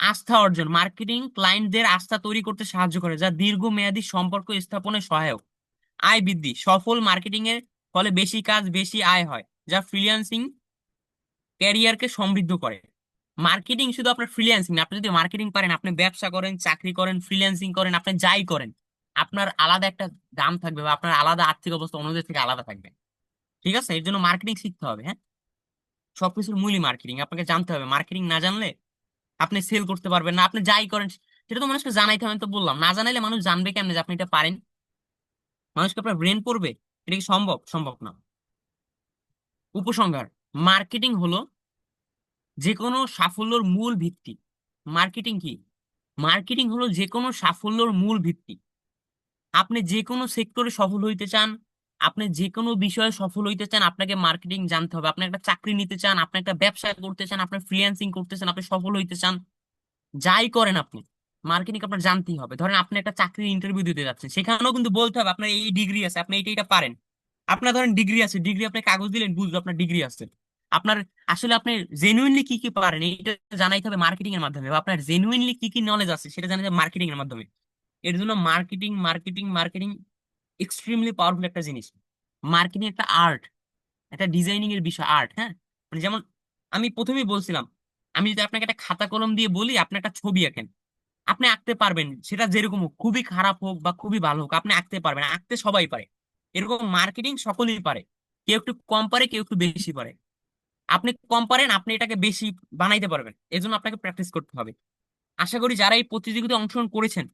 আস্থা অর্জন, মার্কেটিং ক্লায়েন্টদের আস্থা তৈরি করতে সাহায্য করে, যা দীর্ঘমেয়াদী সম্পর্ক স্থাপনে সহায়ক। আয় বৃদ্ধি, সফল মার্কেটিং এর ফলে বেশি কাজ বেশি আয় হয়, যা ফ্রিল্যান্সিং ক্যারিয়ারকে সমৃদ্ধ করে। মার্কেটিং শুধু আপনার ফ্রিল্যান্সিং না, আপনি যদি মার্কেটিং পারেন, আপনি ব্যবসা করেন, চাকরি করেন, ফ্রিল্যান্সিং করেন, আপনি যাই করেন, আপনার আলাদা একটা দাম থাকবে বা আপনার আলাদা আর্থিক অবস্থা অন্যদের থেকে আলাদা থাকবে, ঠিক আছে? এর জন্য মার্কেটিং শিখতে হবে, হ্যাঁ। সবকিছুর মূলই মার্কেটিং, আপনাকে জানতে হবে। মার্কেটিং না জানলে আপনি সেল করতে পারবেন না। আপনি যাই করেন সেটা তো মানুষকে জানাইতে হবে, আমি তো বললাম। না জানাইলে মানুষ জানবে কেমনে যে আপনি এটা পারেন? মানুষকে আপনার ব্রেন পড়বে? এটা কি সম্ভব? সম্ভব না। উপসংহার, মার্কেটিং হলো যে কোনো সাফল্যের মূল ভিত্তি। মার্কেটিং কি? মার্কেটিং হলো যে কোনো সাফল্যের মূল ভিত্তি। আপনি যে কোনো সেক্টরে সফল হইতে চান, আপনি যে কোনো বিষয়ে সফল হইতে চান, আপনাকে মার্কেটিং জানতে হবে। আপনি একটা চাকরি নিতে চান, আপনি একটা ব্যবসা করতে চান, আপনি ফ্রিল্যান্সিং করতে চান, আপনি সফল হইতে চান, যাই করেন আপনি, মার্কেটিং আপনার জানতেই হবে। ধরেন আপনি একটা চাকরির ইন্টারভিউ দিতে যাচ্ছেন, সেখানেও কিন্তু বলতে হবে আপনার এই ডিগ্রি আছে, আপনি এইটা এটা পারেন। আপনার ধরেন ডিগ্রি আছে, ডিগ্রি আপনি কাগজ দিলেন, বুঝলো আপনার ডিগ্রি আছে। আপনার আসলে আপনি জেনুইনলি কি কি পারেন এটা জানাইতে হবে মার্কেটিং এর মাধ্যমে, বা আপনার জেনুইনলি কি কি নলেজ আছে সেটা জানাতে হবে মার্কেটিং এর মাধ্যমে। এর জন্য marketing marketing marketing extremely powerful একটা জিনিস। মার্কেটিং একটা আর্ট, একটা ডিজাইনিং এর বিষয়, আর্ট, হ্যাঁ। মানে যেমন আমি প্রথমেই বলছিলাম, আমি যদি আপনাকে একটা খাতা কলম দিয়ে বলি আপনি একটা ছবি আঁকেন, আপনি আঁকতে পারবেন, সেটা যেরকম হোক, খুবই খারাপ হোক বা খুবই ভালো হোক, আপনি আঁকতে পারবেন, আঁকতে সবাই পারে। এরকম মার্কেটিং সকলেই পারে, কেউ একটু কম পারে কেউ একটু বেশি পারে। আপনি কম পারেন, আপনি এটাকে বেশি বানাইতে পারবেন, এজন্য আপনাকে প্র্যাকটিস করতে হবে। আশা করি যারা এই প্রতিযোগিতায় অংশগ্রহণ করেছেন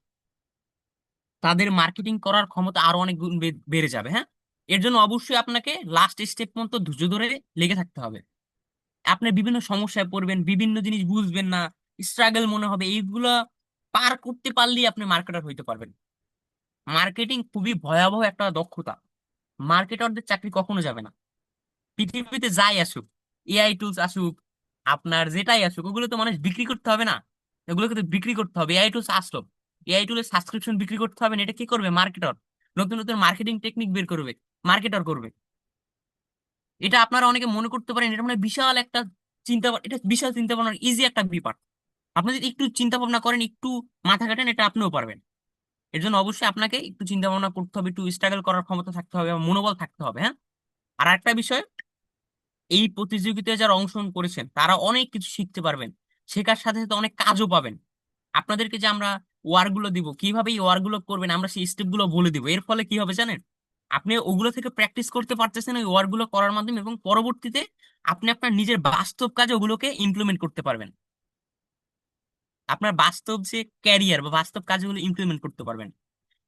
তাদের মার্কেটিং করার ক্ষমতা আরো অনেক গুণ বেড়ে যাবে, হ্যাঁ। এর জন্য অবশ্যই আপনাকে লাস্ট স্টেপ পর্যন্ত ধৈর্য ধরে লেগে থাকতে হবে। আপনি বিভিন্ন সমস্যায় পড়বেন, বিভিন্ন জিনিস বুঝবেন না, স্ট্রাগল মনে হবে, এইগুলা পার করতে পারলেই আপনি মার্কেটার হইতে পারবেন। মার্কেটিং খুবই ভয়াবহ একটা দক্ষতা। মার্কেটারদের চাকরি কখনো যাবে না। পৃথিবীতে যাই আসুক, এআই টুলস আসুক, আপনার যেটাই আসুক, ওগুলো তো মানুষ বিক্রি করতে হবে না? এগুলোকে তো বিক্রি করতে হবে। এআই টুলস আসলো, এআই টুলের সাবস্ক্রিপশন বিক্রি করতে হবে না, এটা কি করবে? মার্কেটর। নতুন নতুন মার্কেটিং টেকনিক বের করবে, মার্কেটর করবে। এটা আপনারা অনেকে মনে করতে পারেন এটা মানে বিশাল একটা এটা বিশাল চিন্তা ভাবনার ইজি একটা ব্যাপার। আপনি যদি একটু চিন্তা ভাবনা করেন, একটু মাথা কাটেন, এটা আপনিও পারবেন। এর জন্য অবশ্যই আপনাকে একটু চিন্তা ভাবনা করতে হবে, একটু স্ট্রাগল করার ক্ষমতা থাকতে হবে এবং মনোবল থাকতে হবে, হ্যাঁ। আর একটা বিষয়, এই প্রতিযোগিতায় যারা অংশগ্রহণ করেছেন তারা অনেক কিছু শিখতে পারবেন, শেখার সাথে সাথে অনেক কাজও পাবেন। আপনাদেরকে যে আমরা ওয়ার্ক গুলো দিব, কিভাবে এই ওয়ার্ক গুলো করবেন আমরা সেই স্টেপ গুলো বলে দিব। এর ফলে কি হবে জানেন? আপনি ওগুলো থেকে প্র্যাকটিস করতে পারতেছেন ওই ওয়ার্ক গুলো করার মাধ্যমে, এবং পরবর্তীতে আপনি আপনার নিজের বাস্তব কাজে ওগুলোকে ইমপ্লিমেন্ট করতে পারবেন। আপনার বাস্তব যে ক্যারিয়ার বা বাস্তব কাজগুলো ইমপ্লিমেন্ট করতে পারবেন।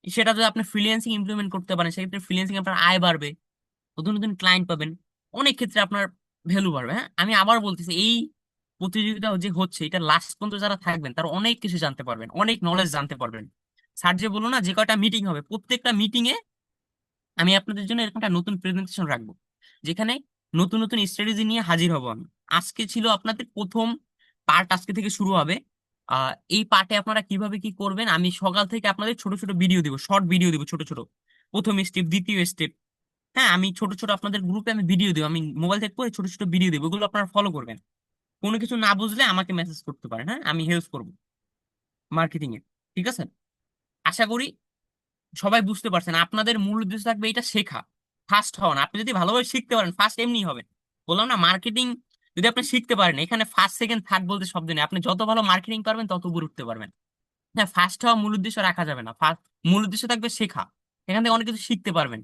সেটা যদি আপনি ফ্রিল্যান্সিং ইমপ্লিমেন্ট করতে পারেন, সেক্ষেত্রে ফ্রিল্যান্সিং আপনার আয় বাড়বে, নতুন নতুন ক্লায়েন্ট পাবেন, অনেক ক্ষেত্রে আপনার ভ্যালু বাড়বে। হ্যাঁ, আমি আবার বলতেছি, এই প্রতিযোগিতা যে হচ্ছে এটা লাস্ট পর্যন্ত যারা থাকবেন তারা অনেক কিছু জানতে পারবেন, অনেক নলেজ জানতে পারবেন। স্যার যে বলো না, যে কয়টা মিটিং হবে, প্রত্যেকটা মিটিং এ আমি আপনাদের জন্য এরকম একটা নতুন প্রেজেন্টেশন রাখবো, যেখানে নতুন নতুন স্ট্র্যাটেজি নিয়ে হাজির হব আমি। আজকে ছিল আপনাদের প্রথম পার্ট, আজকে থেকে শুরু হবে। এই পার্টে আপনারা কিভাবে কি করবেন আমি সকাল থেকে আপনাদের ছোট ছোট ভিডিও দিব, শর্ট ভিডিও দিব, ছোট ছোট। প্রথম স্টেপ, দ্বিতীয় স্টেপ, হ্যাঁ, আমি ছোট ছোট আপনাদের গ্রুপে আমি ভিডিও দেবো, আমি মোবাইল থেকে করে ছোট ছোট ভিডিও দেবো, ওগুলো আপনারা ফলো করবেন। কোনো কিছু না বুঝলে আমাকে মেসেজ করতে পারেন, হ্যাঁ, আমি হেল্প করবো মার্কেটিং এ। ঠিক আছে? আশা করি সবাই বুঝতে পারছেন। আপনাদের মূল উদ্দেশ্য থাকবে এটা শেখা, ফার্স্ট হন। আপনি যদি ভালোভাবে শিখতে পারেন, ফার্স্ট এমনি হবেন। বললাম না, মার্কেটিং যদি আপনি শিখতে পারেন, এখানে ফার্স্ট সেকেন্ড থার্ড বলতে শব্দ নেই। আপনি যত ভালো মার্কেটিং পারবেন তত উপরে উঠতে পারবেন। হ্যাঁ, ফার্স্ট হওয়া মূল উদ্দেশ্য রাখা যাবে না। ফার্স্ট মূল উদ্দেশ্য থাকবে শেখা। এখান থেকে অনেক কিছু শিখতে পারবেন।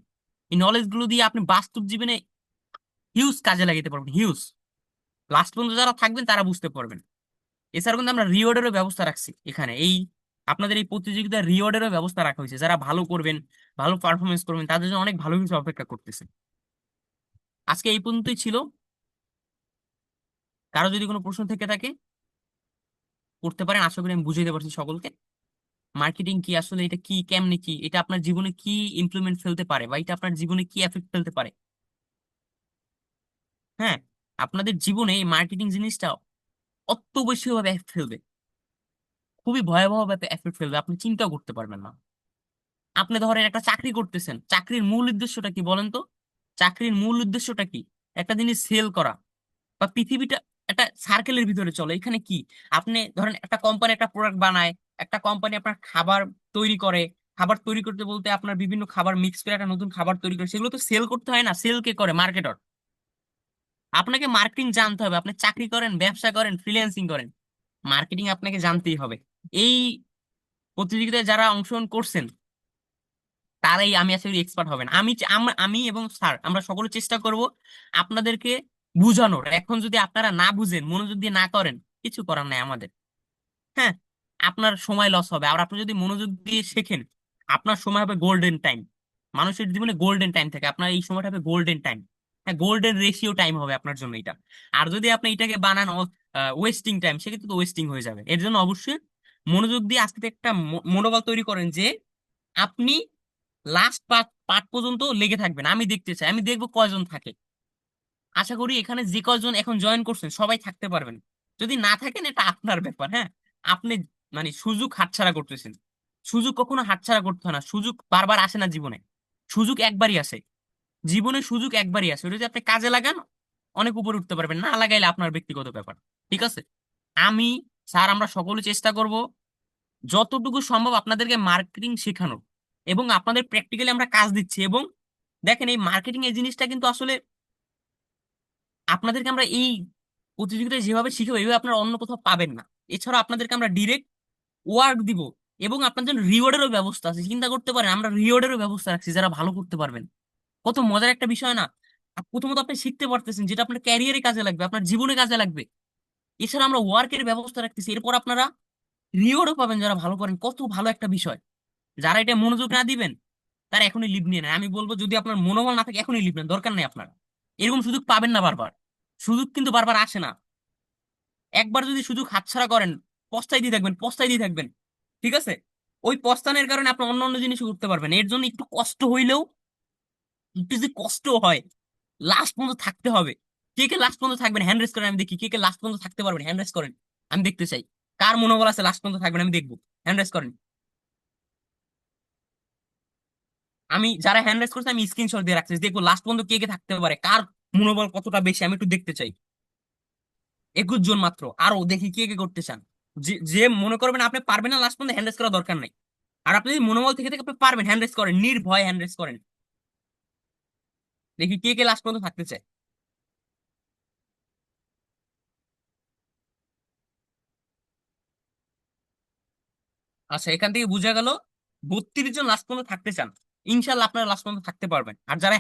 এই নলেজ গুলো দিয়ে আপনি বাস্তব জীবনে হিউজ কাজে লাগাতে পারবেন, হিউজ। লাস্ট পর্যন্ত যারা থাকবেন তারা বুঝতে পারবেন। এছাড়া কিন্তু আমরা রিওয়ার্ডেরও ব্যবস্থা রাখছি এখানে। এই আপনাদের এই প্রতিযোগিতার রিওয়ার্ডেরও ব্যবস্থা রাখা হয়েছে। যারা ভালো করবেন, ভালো পারফরমেন্স করবেন, তাদের জন্য অনেক ভালো কিছু অপেক্ষা করতেছে। আজকে এই পর্যন্তই ছিল। কারো যদি কোনো প্রশ্ন থেকে থাকে করতে পারেন। আশা করি আমি বুঝিয়ে দিতে পারছি সকলকে মার্কেটিং কি আসলে, এটা কি, কেমনে কি, এটা আপনার জীবনে কি ইমপ্লিমেন্ট ফেলতে পারে, বা এটা আপনার জীবনে কি এফেক্ট ফেলতে পারে। হ্যাঁ, আপনাদের জীবনে এই মার্কেটিং জিনিসটা অত বেশি ভাবে এফেক্ট ফেলবে, খুবই ভয়াবহ ভাবে এফেক্ট ফেলবে, আপনি চিন্তাও করতে পারবেন না। আপনি ধরেন একটা চাকরি করতেছেন, চাকরির মূল উদ্দেশ্যটা কি বলেন তো? চাকরির মূল উদ্দেশ্যটা কি? একটা জিনিস সেল করা। বা পৃথিবীটা একটা সার্কেলের ভিতরে চলে। এখানে কি, আপনি ধরেন একটা কোম্পানি একটা প্রোডাক্ট বানায়, একটা কোম্পানি আপনার খাবার তৈরি করে। খাবার তৈরি করতে বলতে আপনার বিভিন্ন খাবার মিক্স করে একটা নতুন খাবার তৈরি করে, সেগুলো তো সেল করতে হয় না? সেল কে করে? মার্কেটর। আপনাকে মার্কেটিং জানতে হবে। আপনি চাকরি করেন, ব্যবসা করেন, ফ্রিল্যান্সিং করেন, মার্কেটিং আপনাকে জানতেই হবে। এই প্রতিযোগিতায় যারা অংশগ্রহণ করছেন তারাই আমি আশা করি এক্সপার্ট হবেন। আমি এবং স্যার আমরা সকলে চেষ্টা করব আপনাদেরকে বুঝানোর। এখন যদি আপনারা না বুঝেন, মনোযোগ দিয়ে না করেন, কিছু করার নাই আমাদের। হ্যাঁ, আপনার সময় লস হবে। আর আপনি যদি মনোযোগ দিয়ে শেখেন, আপনার সময় হবে গোল্ডেন টাইম। মানুষের জীবনে গোল্ডেন টাইম থাকে, আপনার এই সময়টা হবে গোল্ডেন টাইম। হ্যাঁ, গোল্ডেন রেশিও টাইম হবে আপনার জন্য এটা। আর যদি আপনি এটাকে বানান ওয়েস্টিং টাইম, সেক্ষেত্রে তো ওয়েস্টিং হয়ে যাবে। এর জন্য অবশ্যই মনোযোগ দিয়ে আজকে থেকে একটা মনোবল তৈরি করেন যে আপনি লাস্ট পার্ট পার্ট পর্যন্ত লেগে থাকবেন। আমি দেখতে চাই, আমি দেখবো কয়জন থাকে। আশা করি এখানে যে কয়জন এখন জয়েন করছেন সবাই থাকতে পারবেন। যদি না থাকেন এটা আপনার ব্যাপার, হ্যাঁ। আপনি মানে সুযোগ হাতছাড়া করতেছেন। সুযোগ কখনো হাতছাড়া করতে হয় না, সুযোগ বারবার আসে না জীবনে, সুযোগ একবারই আসে। জীবনে সুযোগ একবারই আসে, ওটা যদি আপনি কাজে লাগান অনেক উপরে উঠতে পারবেন, না লাগাইলে আপনার ব্যক্তিগত ব্যাপার। ঠিক আছে? আমি, স্যার, আমরা সকলে চেষ্টা করব যতটুকু সম্ভব আপনাদেরকে মার্কেটিং শেখানোর, এবং আপনাদের প্র্যাকটিক্যালি আমরা কাজ দিচ্ছি। এবং দেখেন, এই মার্কেটিং এই জিনিসটা কিন্তু আসলে আপনাদেরকে আমরা এই প্রতিযোগিতায় যেভাবে শিখাবো এইভাবে আপনারা অন্য কোথাও পাবেন না। এছাড়া আপনাদেরকে আমরা ডিরেক্ট ওয়ার্ক দিব, এবং আপনার জন্য রিওয়ার্ডেরও ব্যবস্থা আছে। চিন্তা করতে পারেন, আমরা রিওয়ার্ডেরও ব্যবস্থা রাখছি যারা ভালো করতে পারবেন। কত মজার একটা বিষয় না? আর প্রথমত আপনি শিখতে পারতেছেন যেটা আপনার ক্যারিয়ারে কাজে লাগবে, আপনার জীবনে কাজে লাগবে। এছাড়া আমরা ওয়ার্কের ব্যবস্থা রাখতেছি, এরপর আপনারা রিওয়ার্ডও পাবেন যারা ভালো করেন। কত ভালো একটা বিষয়! যারা এটা মনোযোগ না দিবেন তারা এখনই লিভ নিয়ে নেয়। আমি বলবো যদি আপনার মনোবল না থাকে এখনই লিভ নেন, দরকার নেই আপনার। এরকম সুযোগ পাবেন না বারবার, সুযোগ কিন্তু বারবার আসে না। একবার যদি সুযোগ হাতছাড়া করেন, পস্তাই দিয়ে থাকবেন, পস্তাই দিয়ে থাকবেন। ঠিক আছে? ওই পস্তানের কারণে আপনি অন্য অন্য জিনিস করতে পারবেন। এর জন্য একটু কষ্ট হইলেও, একটু যদি কষ্ট হয়, লাস্ট পর্যন্ত থাকতে হবে। কে কে লাস্ট পর্যন্ত থাকবেন হ্যান্ড রেস করেন, আমি দেখি কে কে লাস্ট পর্যন্ত থাকতে পারবেন, হ্যান্ড রেস করেন। আমি দেখতে চাই কার মনোবল আছে লাস্ট পর্যন্ত থাকবেন, আমি দেখবো। হ্যান্ড রেস করেন। আমি যারা হ্যান্ড রেস করছে আমি স্ক্রিনশট দিয়ে রাখছি, দেখবো লাস্ট পর্যন্ত কে কে থাকতে পারে, কার মনোবল কতটা বেশি, আমি একটু দেখতে চাই। 21 জন মাত্র, আরো দেখি কে কে করতে চান। যে যে মনে করবেন আপনি পারবেন না লাস্ট পর্যন্ত, হ্যান্ড রেস করার দরকার নাই। আর আপনি যদি মনোবল থেকে থেকে আপনি পারবেন, হ্যান্ড রেস করেন, নির্ভয় হ্যান্ড রেস করেন। দেখি কে কে লাস্ট পর্যন্ত থাকতে চায়। আচ্ছা, এখান থেকে বোঝা গেল 32 জন লাস্ট পর্যন্ত থাকতে চান। ইনশাল্লাহ আপনারা লাস্ট পর্যন্ত থাকতে পারবেন। আর যারা